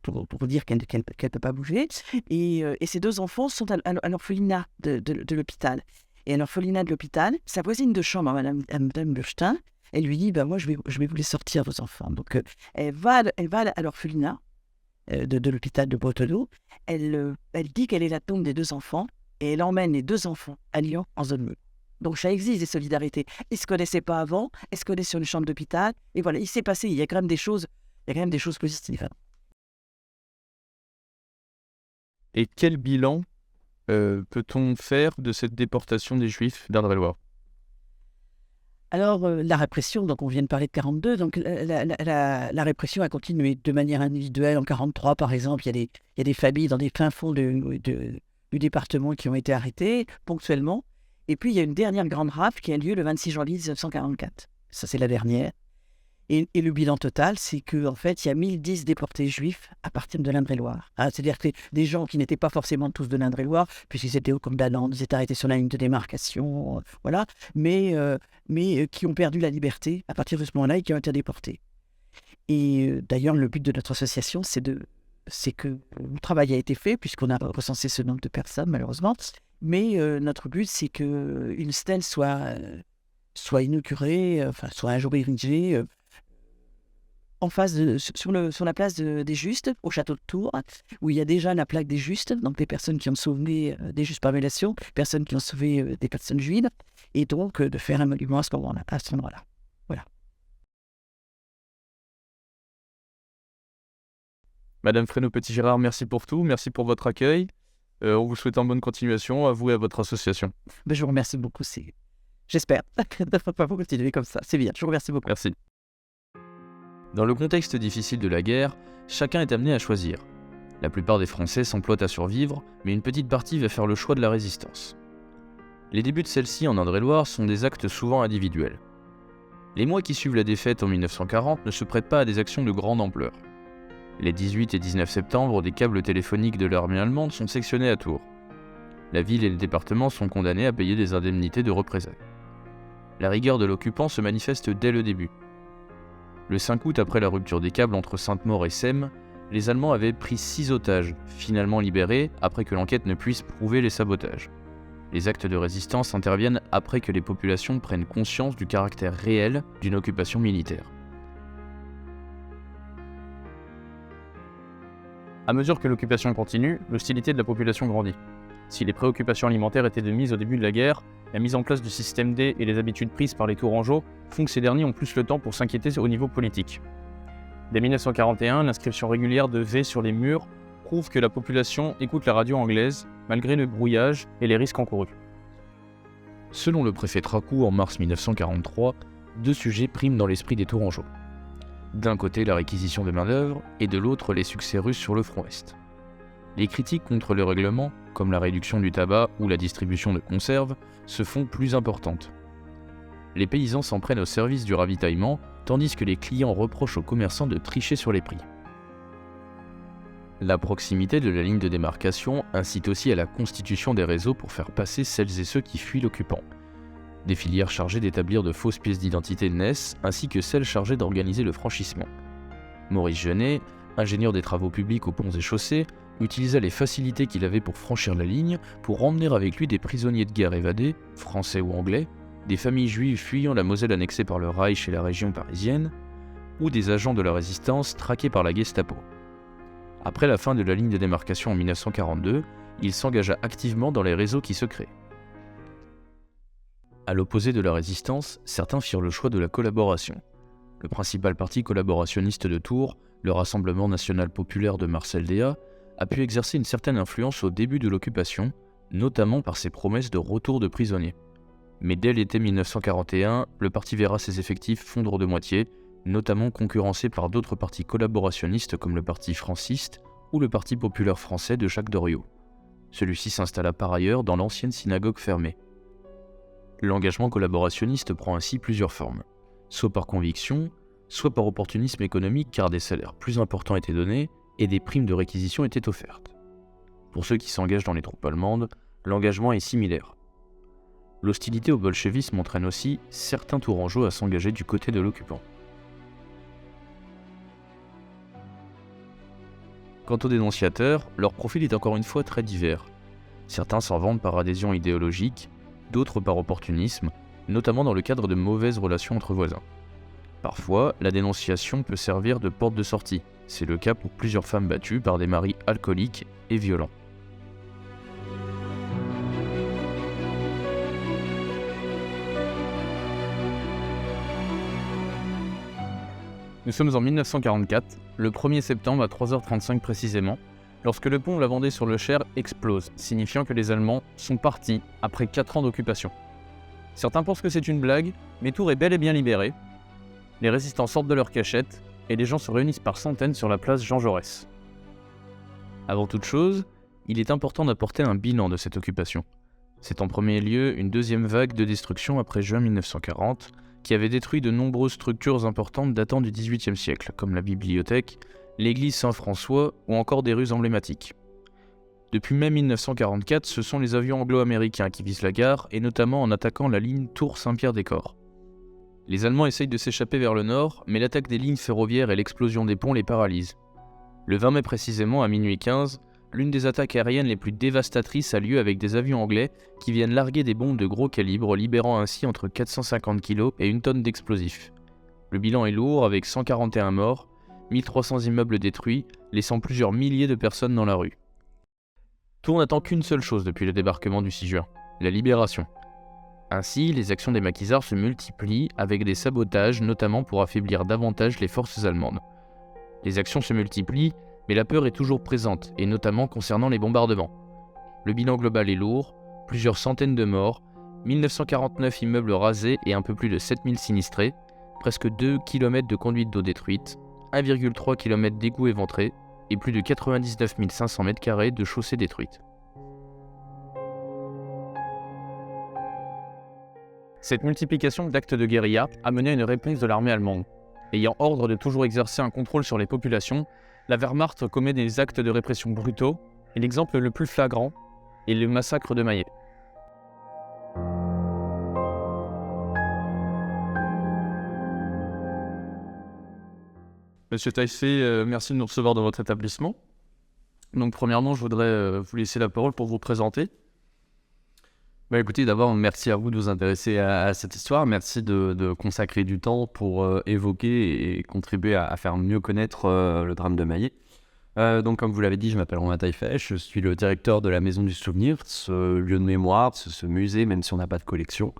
Pour dire qu'elle ne peut pas bouger. Et ces 2 enfants sont à l'orphelinat de l'hôpital. Et à l'orphelinat de l'hôpital, sa voisine de chambre, Madame Burstein, elle lui dit, moi, je vais vous les sortir, vos enfants. Donc, elle va à l'orphelinat de l'hôpital de Breteuil. Elle dit qu'elle est la tombe des 2 enfants et elle emmène les 2 enfants à Lyon en zone bleue. Donc, ça existe des solidarités. Ils ne se connaissaient pas avant, elles se connaissent sur une chambre d'hôpital. Et voilà, il s'est passé, il y a quand même des choses positives. Et quel bilan peut-on faire de cette déportation des Juifs d'Indre-et-Loire? Alors, la répression, donc on vient de parler de 42, donc la répression a continué de manière individuelle. En 43, par exemple, il y a des familles dans des fins fonds du département qui ont été arrêtées ponctuellement. Et puis, il y a une dernière grande rafle qui a lieu le 26 janvier 1944. Ça, c'est la dernière. Et le bilan total, c'est qu'en fait, il y a 1010 déportés juifs à partir de l'Indre-et-Loire. C'est-à-dire que des gens qui n'étaient pas forcément tous de l'Indre-et-Loire, puisqu'ils étaient au camp de la Lande, ils étaient arrêtés sur la ligne de démarcation, voilà, mais qui ont perdu la liberté à partir de ce moment-là et qui ont été déportés. Et d'ailleurs, le but de notre association, c'est que le travail a été fait, puisqu'on a recensé ce nombre de personnes, malheureusement, mais notre but, c'est qu'une stèle soit inaugurée, soit un jour érigée, en face sur la place des Justes, au château de Tours, où il y a déjà la plaque des Justes, donc des personnes qui ont sauvé des Justes par révélation, personnes qui ont sauvé des personnes juives, et donc de faire un monument à ce moment-là. Voilà. Madame Fresneau-Petit-Gérard, merci pour tout, merci pour votre accueil. On vous souhaite une bonne continuation à vous et à votre association. Je vous remercie beaucoup, j'espère ne pas continuer comme ça, c'est bien, je vous remercie beaucoup. Merci. Dans le contexte difficile de la guerre, chacun est amené à choisir. La plupart des Français s'emploient à survivre, mais une petite partie va faire le choix de la résistance. Les débuts de celle-ci en Indre-et-Loire sont des actes souvent individuels. Les mois qui suivent la défaite en 1940 ne se prêtent pas à des actions de grande ampleur. Les 18 et 19 septembre, des câbles téléphoniques de l'armée allemande sont sectionnés à Tours. La ville et le département sont condamnés à payer des indemnités de représailles. La rigueur de l'occupant se manifeste dès le début. Le 5 août, après la rupture des câbles entre Sainte-Maure et Sèmes, les Allemands avaient pris 6 otages, finalement libérés après que l'enquête ne puisse prouver les sabotages. Les actes de résistance interviennent après que les populations prennent conscience du caractère réel d'une occupation militaire. À mesure que l'occupation continue, l'hostilité de la population grandit. Si les préoccupations alimentaires étaient de mise au début de la guerre, la mise en place du système D et les habitudes prises par les Tourangeaux font que ces derniers ont plus le temps pour s'inquiéter au niveau politique. Dès 1941, l'inscription régulière de V sur les murs prouve que la population écoute la radio anglaise, malgré le brouillage et les risques encourus. Selon le préfet Tracou en mars 1943, 2 sujets priment dans l'esprit des Tourangeaux. D'un côté la réquisition de main-d'œuvre et de l'autre les succès russes sur le front Est. Les critiques contre le règlement, comme la réduction du tabac ou la distribution de conserves, se font plus importantes. Les paysans s'en prennent au service du ravitaillement, tandis que les clients reprochent aux commerçants de tricher sur les prix. La proximité de la ligne de démarcation incite aussi à la constitution des réseaux pour faire passer celles et ceux qui fuient l'occupant. Des filières chargées d'établir de fausses pièces d'identité naissent, ainsi que celles chargées d'organiser le franchissement. Maurice Genet, ingénieur des travaux publics aux ponts et chaussées, utilisa les facilités qu'il avait pour franchir la ligne pour emmener avec lui des prisonniers de guerre évadés, français ou anglais, des familles juives fuyant la Moselle annexée par le Reich et la région parisienne, ou des agents de la résistance traqués par la Gestapo. Après la fin de la ligne de démarcation en 1942, il s'engagea activement dans les réseaux qui se créent. À l'opposé de la résistance, certains firent le choix de la collaboration. Le principal parti collaborationniste de Tours, le Rassemblement national populaire de Marcel Déat, a pu exercer une certaine influence au début de l'occupation, notamment par ses promesses de retour de prisonniers. Mais dès l'été 1941, le parti verra ses effectifs fondre de moitié, notamment concurrencés par d'autres partis collaborationnistes comme le Parti franciste ou le Parti populaire français de Jacques Doriot. Celui-ci s'installa par ailleurs dans l'ancienne synagogue fermée. L'engagement collaborationniste prend ainsi plusieurs formes, soit par conviction, soit par opportunisme économique car des salaires plus importants étaient donnés et des primes de réquisition étaient offertes. Pour ceux qui s'engagent dans les troupes allemandes, l'engagement est similaire. L'hostilité au bolchevisme entraîne aussi certains Tourangeaux à s'engager du côté de l'occupant. Quant aux dénonciateurs, leur profil est encore une fois très divers. Certains s'en vantent par adhésion idéologique, d'autres par opportunisme, notamment dans le cadre de mauvaises relations entre voisins. Parfois, la dénonciation peut servir de porte de sortie. C'est le cas pour plusieurs femmes battues par des maris alcooliques et violents. Nous sommes en 1944, le 1er septembre à 3h35 précisément, lorsque le pont de la Vendée sur le Cher explose, signifiant que les Allemands sont partis après 4 ans d'occupation. Certains pensent que c'est une blague, mais Tours est bel et bien libéré. Les résistants sortent de leur cachette et les gens se réunissent par centaines sur la place Jean Jaurès. Avant toute chose, il est important d'apporter un bilan de cette occupation. C'est en premier lieu une deuxième vague de destruction après juin 1940, qui avait détruit de nombreuses structures importantes datant du XVIIIe siècle, comme la bibliothèque, l'église Saint-François ou encore des rues emblématiques. Depuis mai 1944, ce sont les avions anglo-américains qui visent la gare, et notamment en attaquant la ligne Tours-Saint-Pierre-des-Corps. Les Allemands essayent de s'échapper vers le nord, mais l'attaque des lignes ferroviaires et l'explosion des ponts les paralysent. Le 20 mai précisément, à minuit 15, l'une des attaques aériennes les plus dévastatrices a lieu avec des avions anglais qui viennent larguer des bombes de gros calibre, libérant ainsi entre 450 kg et 1 tonne d'explosifs. Le bilan est lourd avec 141 morts, 1300 immeubles détruits, laissant plusieurs milliers de personnes dans la rue. Tours n'attend qu'une seule chose depuis le débarquement du 6 juin, la libération. Ainsi, les actions des maquisards se multiplient avec des sabotages, notamment pour affaiblir davantage les forces allemandes. Les actions se multiplient, mais la peur est toujours présente, et notamment concernant les bombardements. Le bilan global est lourd, plusieurs centaines de morts, 1949 immeubles rasés et un peu plus de 7000 sinistrés, presque 2 km de conduites d'eau détruites, 1,3 km d'égouts éventrés et plus de 99 500 m² de chaussées détruites. Cette multiplication d'actes de guérilla a mené à une réponse de l'armée allemande. Ayant ordre de toujours exercer un contrôle sur les populations, la Wehrmacht commet des actes de répression brutaux, et l'exemple le plus flagrant est le massacre de Maillet. Monsieur Taïfé, merci de nous recevoir dans votre établissement. Donc premièrement, je voudrais vous laisser la parole pour vous présenter. Bah écoutez, d'abord, merci à vous de vous intéresser à cette histoire. Merci de consacrer du temps pour évoquer et contribuer à faire mieux connaître le drame de Maillé. Donc, comme vous l'avez dit, je m'appelle Romain Taillefer, je suis le directeur de la Maison du Souvenir, ce lieu de mémoire, ce musée, même si on n'a pas de collection,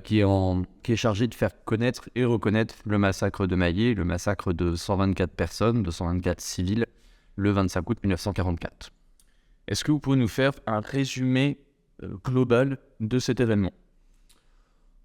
qui est chargé de faire connaître et reconnaître le massacre de Maillé, le massacre de 124 personnes, de 124 civils, le 25 août 1944. Est-ce que vous pouvez nous faire un résumé global de cet événement?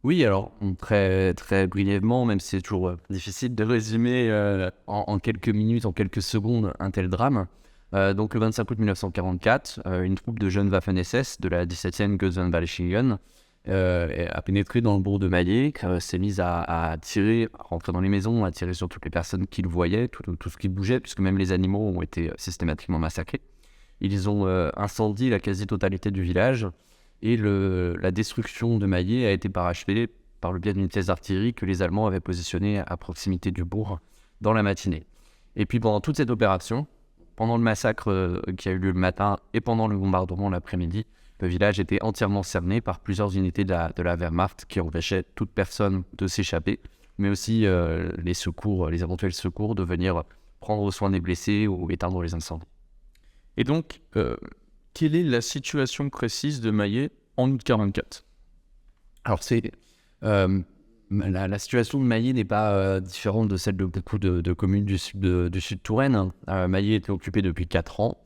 Oui, alors très, très brièvement, même si c'est toujours difficile de résumer en quelques minutes, en quelques secondes, un tel drame. Donc le 25 août 1944, une troupe de jeunes Waffen-SS de la 17e Götzwen-Walchingen a pénétré dans le bourg de Maillé, s'est mise à tirer, à rentrer dans les maisons, à tirer sur toutes les personnes qu'ils voyaient, tout ce qui bougeait, puisque même les animaux ont été systématiquement massacrés. Ils ont incendié la quasi-totalité du village et la destruction de Maillé a été parachevée par le biais d'une pièce d'artillerie que les Allemands avaient positionnée à proximité du bourg dans la matinée. Et puis pendant toute cette opération, pendant le massacre qui a eu lieu le matin et pendant le bombardement l'après-midi, le village était entièrement cerné par plusieurs unités de la Wehrmacht qui empêchaient toute personne de s'échapper, mais aussi les éventuels secours de venir prendre soin des blessés ou éteindre les incendies. Et donc, quelle est la situation précise de Maillé en août 44? Alors, la situation de Maillé n'est pas différente de celle de beaucoup de communes du sud Touraine. Maillé était occupé depuis 4 ans.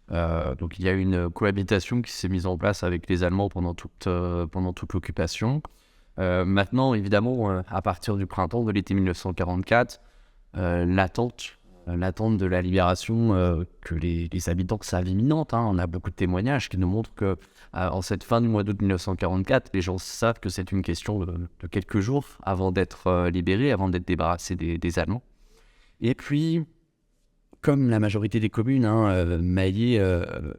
Donc, il y a une cohabitation qui s'est mise en place avec les Allemands pendant toute l'occupation. Maintenant, évidemment, à partir du printemps de l'été 1944, l'attente de la libération que les habitants savent imminente. On a beaucoup de témoignages qui nous montrent que en cette fin du mois d'août 1944, les gens savent que c'est une question de quelques jours avant d'être libérés, avant d'être débarrassés des Allemands. Et puis, comme la majorité des communes, Maillé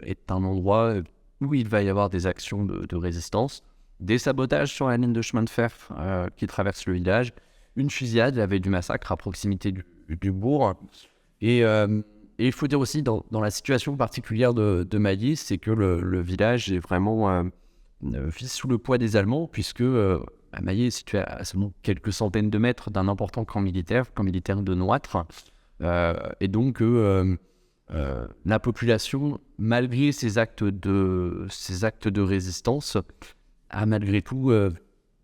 est un endroit où il va y avoir des actions de résistance, des sabotages sur la ligne de chemin de fer qui traverse le village, une fusillade la veille du massacre à proximité du bourg. Et il faut dire aussi, dans la situation particulière de Maillé, c'est que le village est vraiment vit sous le poids des Allemands, puisque Maillé est situé à seulement quelques centaines de mètres d'un important camp militaire de Nouâtre. Et donc, la population, malgré ces actes de résistance, a malgré tout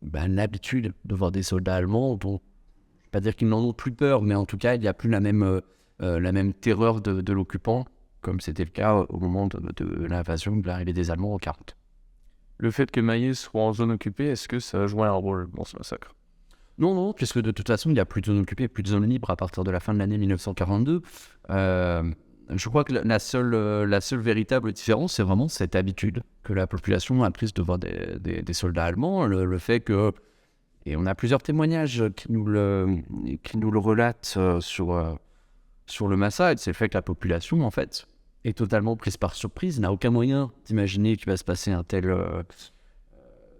l'habitude de voir des soldats allemands dont, je ne vais pas dire qu'ils n'en ont plus peur, mais en tout cas, il n'y a plus la même terreur de l'occupant, comme c'était le cas au moment de l'invasion, de l'arrivée des Allemands en 1940. Le fait que Maillé soit en zone occupée, est-ce que ça a joué un rôle dans ce massacre? Non, puisque de toute façon, il n'y a plus de zone occupée, plus de zone libre à partir de la fin de l'année 1942. Je crois que la seule véritable différence, c'est vraiment cette habitude que la population a prise de voir des soldats allemands. Le fait que, et on a plusieurs témoignages qui nous le relatent sur le massacre, c'est le fait que la population, en fait, est totalement prise par surprise, n'a aucun moyen d'imaginer qu'il va se passer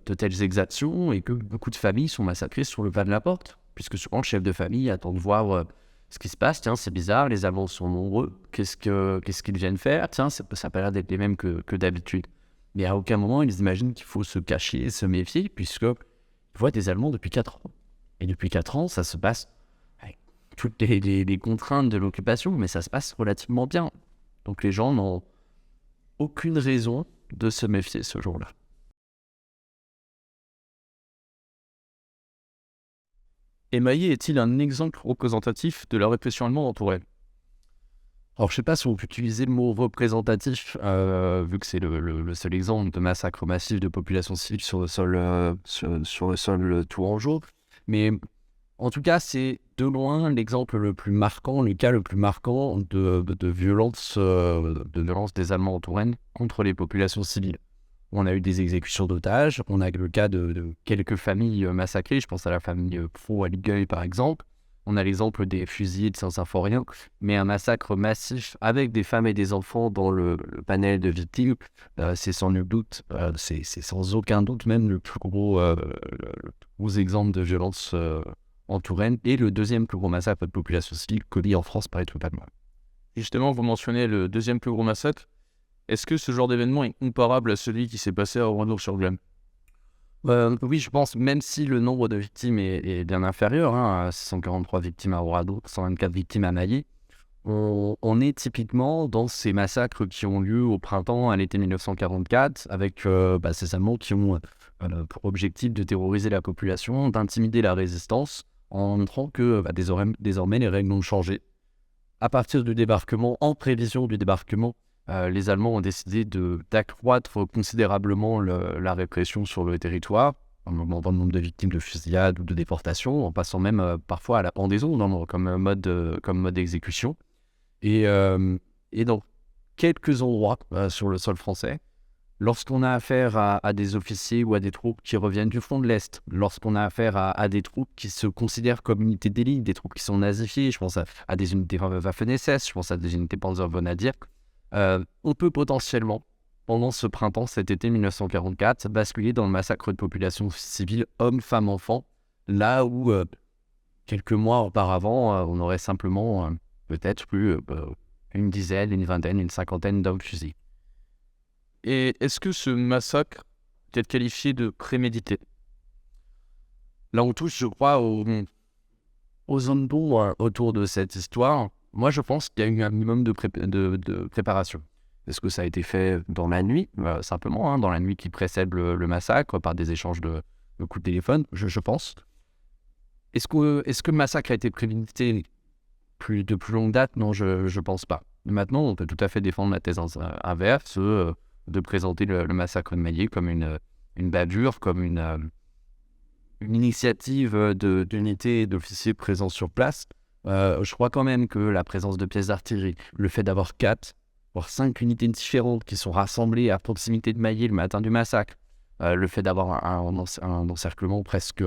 de telles exactions, et que beaucoup de familles sont massacrées sur le pas de la porte, puisque souvent le chef de famille attend de voir ce qui se passe. Tiens, c'est bizarre, les Allemands sont nombreux, qu'est-ce qu'ils viennent faire? Tiens, ça n'a pas l'air d'être les mêmes que d'habitude. Mais à aucun moment, ils imaginent qu'il faut se cacher, se méfier, puisqu'ils voient des Allemands depuis 4 ans. Et depuis 4 ans, ça se passe avec toutes les contraintes de l'occupation, mais ça se passe relativement bien. Donc les gens n'ont aucune raison de se méfier ce jour-là. Et Maillé est-il un exemple représentatif de la répression allemande en Touraine? Alors, je ne sais pas si on peut utiliser le mot représentatif, vu que c'est le seul exemple de massacre massif de population civile sur le sol tourangeau. Mais en tout cas, c'est de loin l'exemple le plus marquant, le cas le plus marquant de violence des Allemands en Touraine contre les populations civiles. On a eu des exécutions d'otages, on a le cas de quelques familles massacrées, je pense à la famille Pro à Ligueuil par exemple. On a l'exemple des fusillés de Saint-Symphorien, mais un massacre massif avec des femmes et des enfants dans le panel de victimes, c'est sans nul doute, c'est sans aucun doute même le plus gros exemple de violence en Touraine, et le deuxième plus gros massacre de population civile connu en France par totalement. Justement, vous mentionnez le deuxième plus gros massacre. Est-ce que ce genre d'événement est comparable à celui qui s'est passé à Oradour-sur-Glane? Oui, je pense, même si le nombre de victimes est bien inférieur, hein, à 643 victimes à Orado, 124 victimes à Mailly, on est typiquement dans ces massacres qui ont lieu au printemps, à l'été 1944, avec ces Allemands qui ont pour objectif de terroriser la population, d'intimider la résistance, en montrant que désormais les règles ont changé. À partir du débarquement, en prévision du débarquement, les Allemands ont décidé d'accroître considérablement la répression sur le territoire, en augmentant le nombre de victimes de fusillade ou de déportation, en passant même parfois à la pendaison comme mode d'exécution. Et dans quelques endroits sur le sol français, lorsqu'on a affaire à des officiers ou à des troupes qui reviennent du front de l'Est, lorsqu'on a affaire à des troupes qui se considèrent comme unités d'élite, des troupes qui sont nazifiées, je pense à des unités Waffen-SS, je pense à des unités Panzer-Grenadier, on peut potentiellement, pendant ce printemps, cet été 1944, basculer dans le massacre de population civile, hommes, femmes, enfants, là où quelques mois auparavant, on aurait simplement peut-être eu une dizaine, une vingtaine, une cinquantaine d'hommes fusillés. Et est-ce que ce massacre peut être qualifié de prémédité? Là, on touche, je crois, aux zones d'ombre autour de cette histoire. Moi, je pense qu'il y a eu un minimum de préparation. Est-ce que ça a été fait dans la nuit, simplement, dans la nuit qui précède le massacre, par des échanges de coups de téléphone, je pense. Est-ce que le massacre a été prémédité de plus longue date? Non, je pense pas. Maintenant, on peut tout à fait défendre la thèse inverse, de présenter le massacre de Mailly comme une bavure, comme une initiative d'unités et d'officiers présents sur place. Je crois quand même que la présence de pièces d'artillerie, le fait d'avoir 4, voire 5 unités différentes qui sont rassemblées à proximité de Mailly le matin du massacre, le fait d'avoir un encerclement presque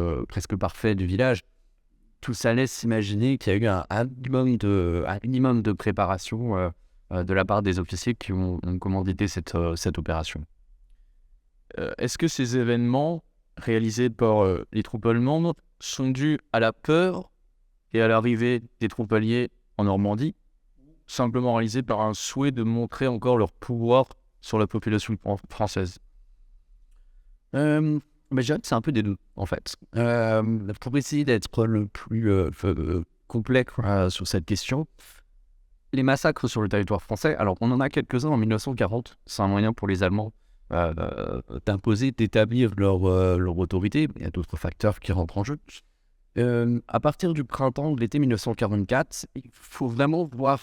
parfait du village, tout ça laisse s'imaginer qu'il y a eu un minimum de préparation de la part des officiers qui ont commandité cette opération. Est-ce que ces événements réalisés par les troupes allemandes sont dus à la peur et à l'arrivée des troupes alliées en Normandie, simplement réalisés par un souhait de montrer encore leur pouvoir sur la population française? Je dirais que c'est un peu des deux, en fait. Pour essayer d'être le plus complet sur cette question, les massacres sur le territoire français, alors on en a quelques-uns en 1940, c'est un moyen pour les Allemands d'établir leur autorité. Il y a d'autres facteurs qui rentrent en jeu. À partir du printemps de l'été 1944, il faut vraiment voir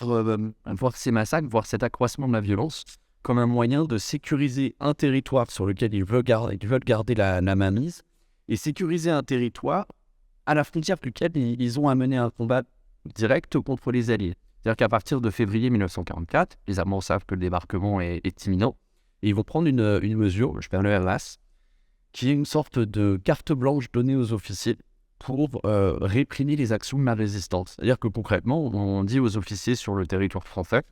ces massacres, voir cet accroissement de la violence comme un moyen de sécuriser un territoire sur lequel ils veulent garder la mainmise, et sécuriser un territoire à la frontière duquel ils ont à mener un combat direct contre les Alliés. C'est-à-dire qu'à partir de février 1944, les Allemands savent que le débarquement est imminent, et ils vont prendre une mesure, je perds le RLAS, qui est une sorte de carte blanche donnée aux officiers pour réprimer les actions de la résistance. C'est-à-dire que concrètement, on dit aux officiers sur le territoire français,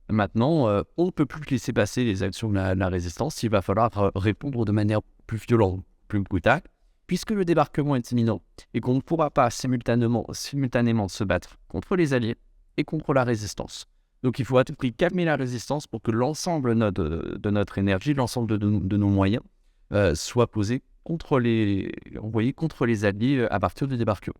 maintenant, on ne peut plus laisser passer les actions de la résistance, il va falloir répondre de manière plus violente, plus brutale, puisque le débarquement est imminent et qu'on ne pourra pas simultanément se battre contre les Alliés et contre la résistance. Donc il faut à tout prix calmer la résistance pour que l'ensemble de notre énergie, l'ensemble de nos moyens soit posé contre les Alliés à partir du débarquement.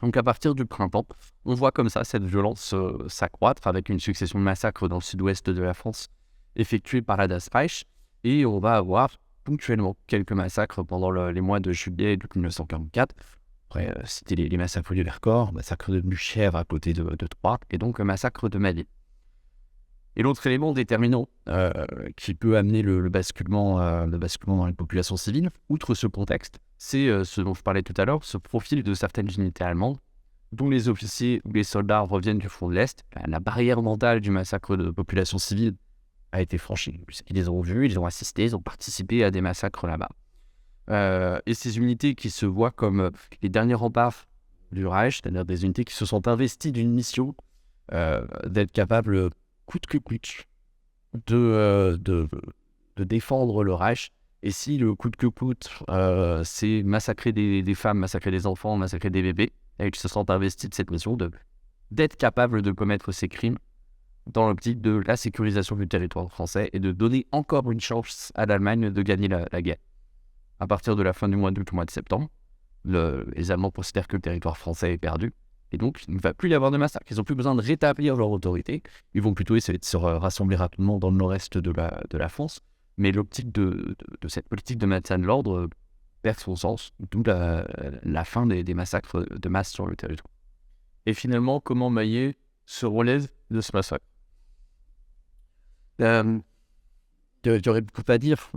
Donc à partir du printemps, on voit comme ça cette violence s'accroître avec une succession de massacres dans le sud-ouest de la France effectués par la Das Reich, et on va avoir ponctuellement quelques massacres pendant les mois de juillet de 1944. Après, c'était les massacres du Vercors, massacre de Buchères à côté de Troyes, et donc le massacre de Mailly. Et l'autre élément déterminant qui peut amener le basculement dans les populations civiles, outre ce contexte, c'est ce dont je parlais tout à l'heure, ce profil de certaines unités allemandes, dont les officiers ou les soldats reviennent du front de l'Est. La barrière mentale du massacre de populations civiles a été franchie. Ils les ont vus, ils ont assisté, ils ont participé à des massacres là-bas. Et ces unités qui se voient comme les derniers remparts du Reich, c'est-à-dire des unités qui se sont investies d'une mission d'être capables, coûte que coûte, de défendre le Reich. Et si le coûte que coûte, c'est massacrer des femmes, massacrer des enfants, massacrer des bébés, et ils se sont investis de cette mission d'être capables de commettre ces crimes dans l'optique de la sécurisation du territoire français et de donner encore une chance à l'Allemagne de gagner la guerre. À partir de la fin du mois d'août au mois de septembre, les Allemands considèrent que le territoire français est perdu. Et donc, il ne va plus y avoir de massacre. Ils n'ont plus besoin de rétablir leur autorité. Ils vont plutôt essayer de se rassembler rapidement dans le nord-est de la France. Mais l'optique de cette politique de maintien de l'ordre perd son sens, d'où la fin des massacres de masse sur le territoire. Et finalement, comment Maillet se relève de ce massacre? J'aurais beaucoup à dire.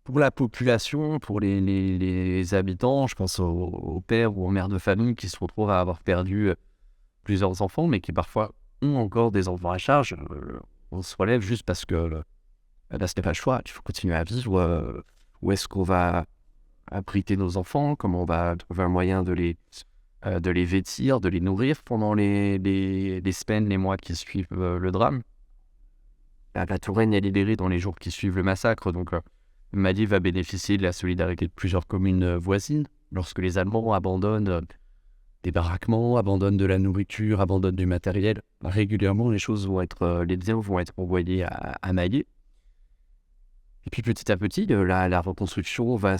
Pour la population, pour les habitants, je pense aux pères ou aux mères de famille qui se retrouvent à avoir perdu plusieurs enfants, mais qui parfois ont encore des enfants à charge. On se relève juste parce que là, ce n'est pas le choix. Il faut continuer à vivre. Où est-ce qu'on va abriter nos enfants? Comment on va trouver un moyen de les vêtir, de les nourrir pendant les semaines, les mois qui suivent le drame? La Touraine est libérée dans les jours qui suivent le massacre, donc Mali va bénéficier de la solidarité de plusieurs communes voisines. Lorsque les Allemands abandonnent des baraquements, abandonnent de la nourriture, abandonnent du matériel, régulièrement les biens vont être envoyés à Mali. Et puis petit à petit, la reconstruction va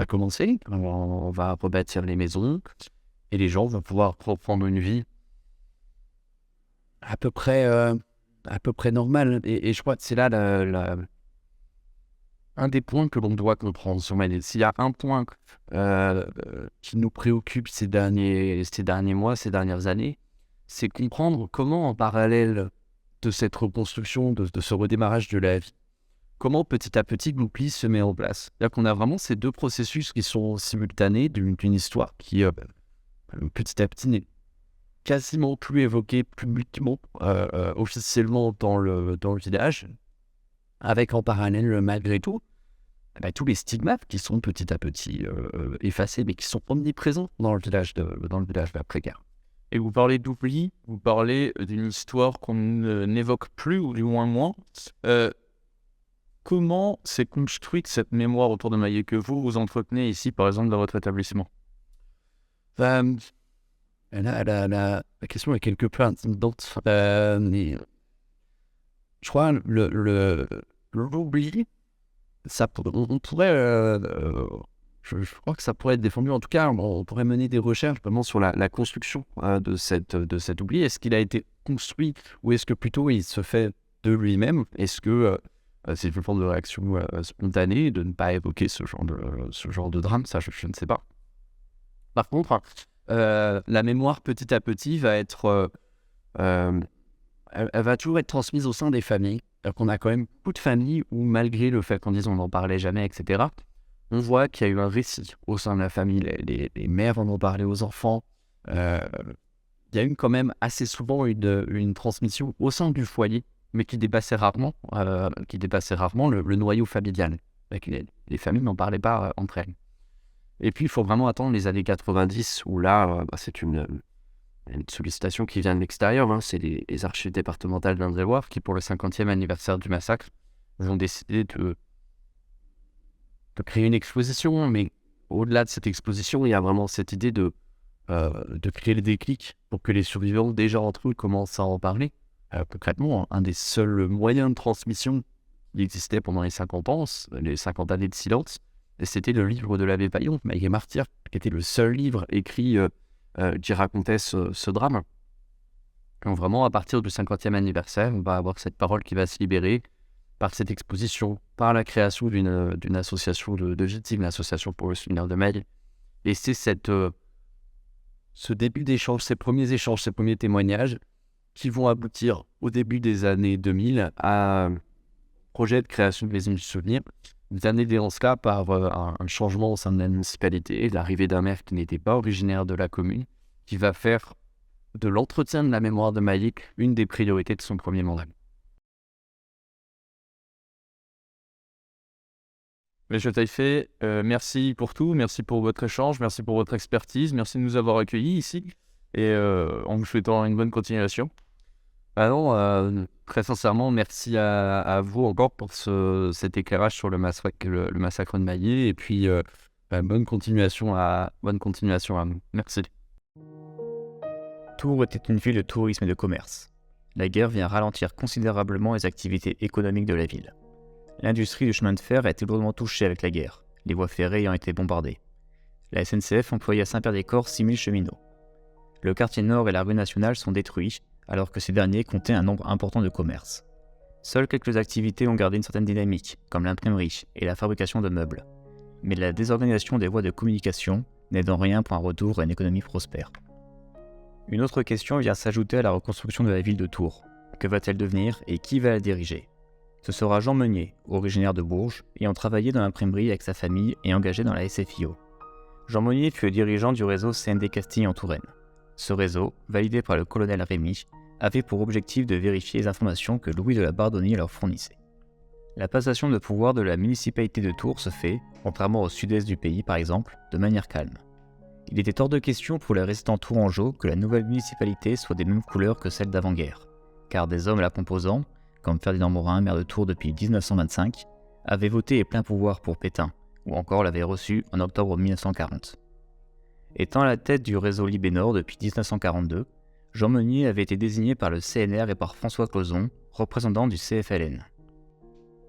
commencer. On va rebâtir les maisons et les gens vont pouvoir reprendre une vie à peu près normale. Et je crois que c'est là un des points que l'on doit comprendre sur Mali. S'il y a un point qui nous préoccupe ces derniers mois, ces dernières années, c'est comprendre comment, en parallèle de cette reconstruction, de ce redémarrage de la vie, comment petit à petit l'oubli se met en place. C'est-à-dire qu'on a vraiment ces deux processus qui sont simultanés d'une histoire qui, petit à petit, n'est quasiment plus évoquée publiquement, officiellement dans le village, avec en parallèle, malgré tout, tous les stigmates qui sont petit à petit effacés, mais qui sont omniprésents dans le village d'après-guerre. Et vous parlez d'oubli, vous parlez d'une histoire qu'on n'évoque plus, ou du moins. Comment s'est construite cette mémoire autour de Maillet que vous entretenez ici, par exemple, dans votre établissement? La question est quelque peu intimidante. Mais je crois l'oubli, on pourrait... Je crois que ça pourrait être défendu. En tout cas, on pourrait mener des recherches vraiment sur la construction de cet oubli. Est-ce qu'il a été construit ou est-ce que plutôt il se fait de lui-même? Est-ce que c'est une forme de réaction spontanée de ne pas évoquer ce genre de drame? Ça, je ne sais pas. Par contre, la mémoire petit à petit va être... elle va toujours être transmise au sein des familles. Alors qu'on a quand même beaucoup de familles où, malgré le fait qu'on dise on n'en parlait jamais, etc., on voit qu'il y a eu un récit au sein de la famille. Les mères vont en parler aux enfants. Il y a eu quand même assez souvent une transmission au sein du foyer, mais qui dépassait rarement le noyau familial. Les familles n'en parlaient pas entre elles. Et puis, il faut vraiment attendre les années 90, où là, c'est une sollicitation qui vient de l'extérieur. C'est les archives départementales d'Indre-et-Loire qui, pour le 50e anniversaire du massacre, ont décidé de créer une exposition, mais au-delà de cette exposition, il y a vraiment cette idée de créer le déclic pour que les survivants, déjà entre eux, commencent à en parler. Concrètement, un des seuls moyens de transmission qui existait pendant les 50 ans, les 50 années de silence, c'était le livre de l'abbé Paillon, Maillet Martyr, qui était le seul livre écrit qui racontait ce drame. Donc vraiment, à partir du 50e anniversaire, on va avoir cette parole qui va se libérer, par cette exposition, par la création d'une association de victimes, l'association pour le souvenir de Maillet. Et c'est ce début d'échange, ces premiers témoignages qui vont aboutir au début des années 2000 à un projet de création de maison du souvenir, amené dans ce cas par un changement au sein de la municipalité, l'arrivée d'un maire qui n'était pas originaire de la commune, qui va faire de l'entretien de la mémoire de Maillet une des priorités de son premier mandat. Monsieur Taillefer, merci pour tout, merci pour votre échange, merci pour votre expertise, merci de nous avoir accueillis ici, et en vous souhaitant une bonne continuation. Très sincèrement, merci à vous encore pour cet éclairage sur le massacre de Maillet, et puis bonne continuation à nous. Merci. Tours était une ville de tourisme et de commerce. La guerre vient ralentir considérablement les activités économiques de la ville. L'industrie du chemin de fer a été lourdement touchée avec la guerre, les voies ferrées ayant été bombardées. La SNCF employait à Saint-Pierre-des-Corps 6000 cheminots. Le quartier nord et la rue nationale sont détruits, alors que ces derniers comptaient un nombre important de commerces. Seules quelques activités ont gardé une certaine dynamique, comme l'imprimerie et la fabrication de meubles. Mais la désorganisation des voies de communication n'aide en rien pour un retour à une économie prospère. Une autre question vient s'ajouter à la reconstruction de la ville de Tours. Que va-t-elle devenir et qui va la diriger ? Ce sera Jean Meunier, originaire de Bourges, ayant travaillé dans l'imprimerie avec sa famille et engagé dans la SFIO. Jean Meunier fut le dirigeant du réseau CND Castille en Touraine. Ce réseau, validé par le colonel Rémy, avait pour objectif de vérifier les informations que Louis de la Bardonnie leur fournissait. La passation de pouvoir de la municipalité de Tours se fait, contrairement au sud-est du pays par exemple, de manière calme. Il était hors de question pour les résistants tourangeaux que la nouvelle municipalité soit des mêmes couleurs que celle d'avant-guerre, car des hommes la composant, comme Ferdinand Morin, maire de Tours depuis 1925, avaient voté et plein pouvoir pour Pétain, ou encore l'avaient reçu en octobre 1940. Étant à la tête du réseau Libénor depuis 1942, Jean Meunier avait été désigné par le CNR et par François Clauzon, représentant du CFLN.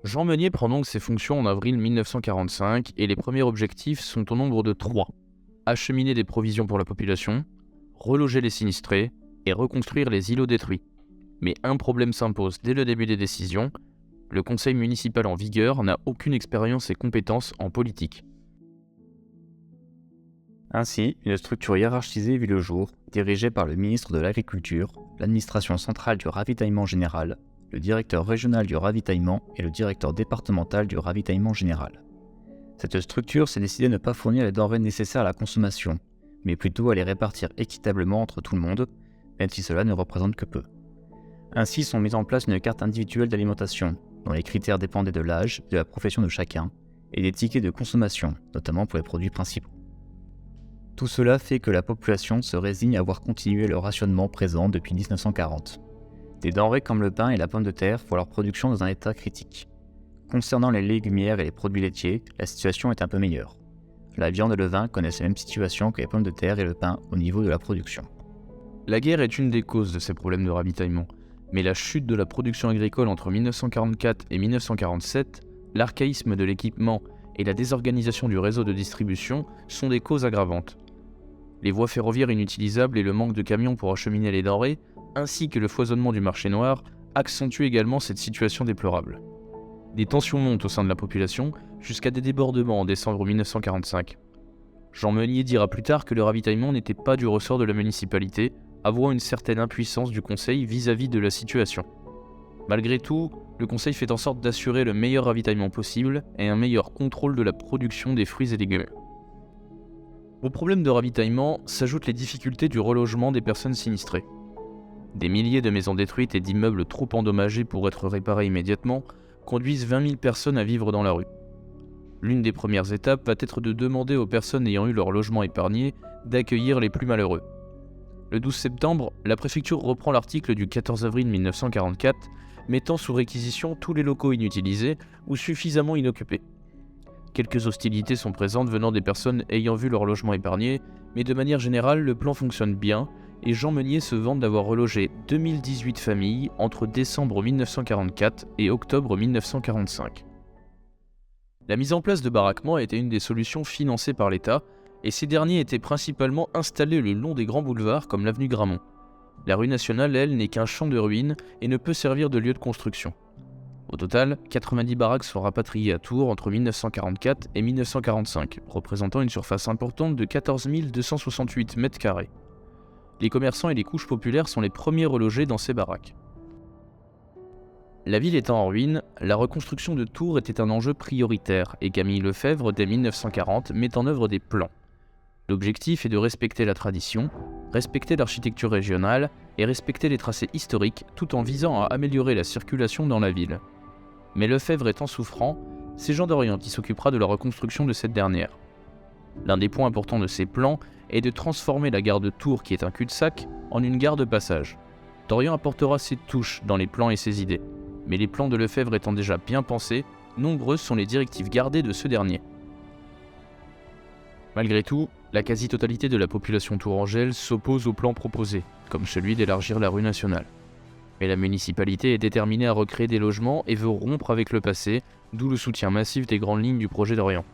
Jean Meunier prend donc ses fonctions en avril 1945 et les premiers objectifs sont au nombre de 3. Acheminer des provisions pour la population, reloger les sinistrés et reconstruire les îlots détruits. Mais un problème s'impose dès le début des décisions, le conseil municipal en vigueur n'a aucune expérience et compétences en politique. Ainsi, une structure hiérarchisée vit le jour, dirigée par le ministre de l'Agriculture, l'administration centrale du ravitaillement général, le directeur régional du ravitaillement et le directeur départemental du ravitaillement général. Cette structure s'est décidée à ne pas fournir les denrées nécessaires à la consommation, mais plutôt à les répartir équitablement entre tout le monde, même si cela ne représente que peu. Ainsi sont mises en place une carte individuelle d'alimentation, dont les critères dépendaient de l'âge, de la profession de chacun, et des tickets de consommation, notamment pour les produits principaux. Tout cela fait que la population se résigne à voir continuer le rationnement présent depuis 1940. Des denrées comme le pain et la pomme de terre voient leur production dans un état critique. Concernant les légumières et les produits laitiers, la situation est un peu meilleure. La viande et le vin connaissent la même situation que les pommes de terre et le pain au niveau de la production. La guerre est une des causes de ces problèmes de ravitaillement, mais la chute de la production agricole entre 1944 et 1947, l'archaïsme de l'équipement et la désorganisation du réseau de distribution sont des causes aggravantes. Les voies ferroviaires inutilisables et le manque de camions pour acheminer les denrées, ainsi que le foisonnement du marché noir, accentuent également cette situation déplorable. Des tensions montent au sein de la population, jusqu'à des débordements en décembre 1945. Jean Meunier dira plus tard que le ravitaillement n'était pas du ressort de la municipalité, avouant une certaine impuissance du conseil vis-à-vis de la situation. Malgré tout, le conseil fait en sorte d'assurer le meilleur ravitaillement possible et un meilleur contrôle de la production des fruits et légumes. Au problème de ravitaillement s'ajoutent les difficultés du relogement des personnes sinistrées. Des milliers de maisons détruites et d'immeubles trop endommagés pour être réparés immédiatement conduisent 20 000 personnes à vivre dans la rue. L'une des premières étapes va être de demander aux personnes ayant eu leur logement épargné d'accueillir les plus malheureux. Le 12 septembre, la préfecture reprend l'article du 14 avril 1944, mettant sous réquisition tous les locaux inutilisés ou suffisamment inoccupés. Quelques hostilités sont présentes venant des personnes ayant vu leur logement épargné, mais de manière générale, le plan fonctionne bien et Jean Meunier se vante d'avoir relogé 2018 familles entre décembre 1944 et octobre 1945. La mise en place de baraquements était une des solutions financées par l'État, et ces derniers étaient principalement installés le long des grands boulevards comme l'avenue Gramont. La rue nationale, elle, n'est qu'un champ de ruines et ne peut servir de lieu de construction. Au total, 90 baraques sont rapatriées à Tours entre 1944 et 1945, représentant une surface importante de 14 268 m². Les commerçants et les couches populaires sont les premiers relogés dans ces baraques. La ville étant en ruine, la reconstruction de Tours était un enjeu prioritaire et Camille Lefebvre, dès 1940, met en œuvre des plans. L'objectif est de respecter la tradition, respecter l'architecture régionale et respecter les tracés historiques tout en visant à améliorer la circulation dans la ville. Mais Lefebvre étant souffrant, c'est Jean Dorion qui s'occupera de la reconstruction de cette dernière. L'un des points importants de ces plans est de transformer la gare de Tours, qui est un cul-de-sac, en une gare de passage. Dorion apportera ses touches dans les plans et ses idées, mais les plans de Lefebvre étant déjà bien pensés, nombreuses sont les directives gardées de ce dernier. Malgré tout, la quasi-totalité de la population tourangelle s'oppose au plan proposé, comme celui d'élargir la rue nationale. Mais la municipalité est déterminée à recréer des logements et veut rompre avec le passé, d'où le soutien massif des grandes lignes du projet d'Orient.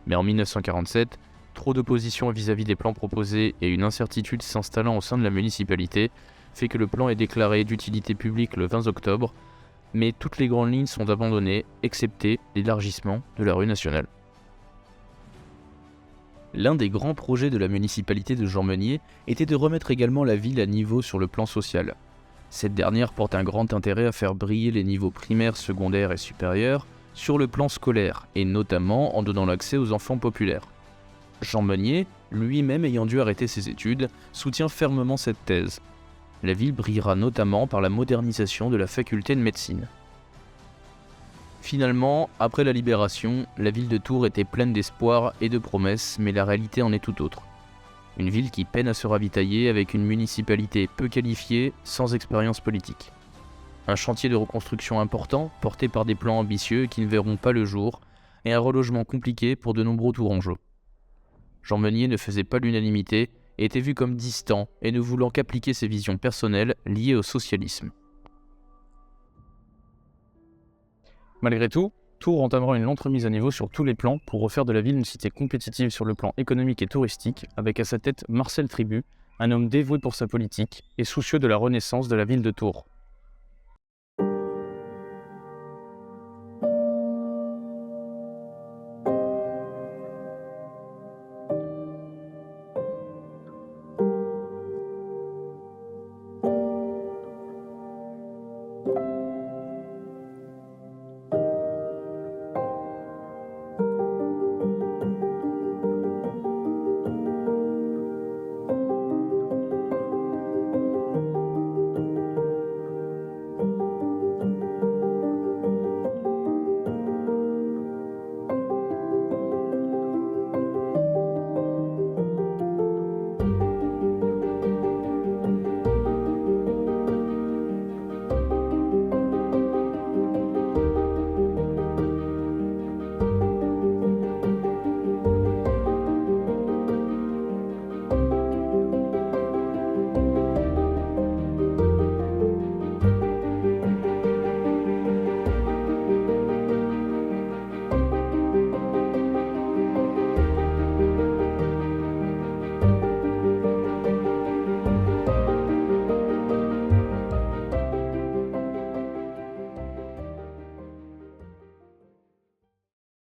Mais en 1947, trop d'opposition vis-à-vis des plans proposés et une incertitude s'installant au sein de la municipalité fait que le plan est déclaré d'utilité publique le 20 octobre, mais toutes les grandes lignes sont abandonnées, excepté l'élargissement de la rue nationale. L'un des grands projets de la municipalité de Jean Meunier était de remettre également la ville à niveau sur le plan social. Cette dernière porte un grand intérêt à faire briller les niveaux primaires, secondaires et supérieurs sur le plan scolaire, et notamment en donnant l'accès aux enfants populaires. Jean Meunier, lui-même ayant dû arrêter ses études, soutient fermement cette thèse. La ville brillera notamment par la modernisation de la faculté de médecine. Finalement, après la libération, la ville de Tours était pleine d'espoir et de promesses, mais la réalité en est tout autre. Une ville qui peine à se ravitailler avec une municipalité peu qualifiée, sans expérience politique. Un chantier de reconstruction important, porté par des plans ambitieux qui ne verront pas le jour, et un relogement compliqué pour de nombreux Tourangeaux. Jean Meunier ne faisait pas l'unanimité, et était vu comme distant et ne voulant qu'appliquer ses visions personnelles liées au socialisme. Malgré tout, Tours entamera une lente remise à niveau sur tous les plans pour refaire de la ville une cité compétitive sur le plan économique et touristique, avec à sa tête Marcel Tribut, un homme dévoué pour sa politique et soucieux de la renaissance de la ville de Tours.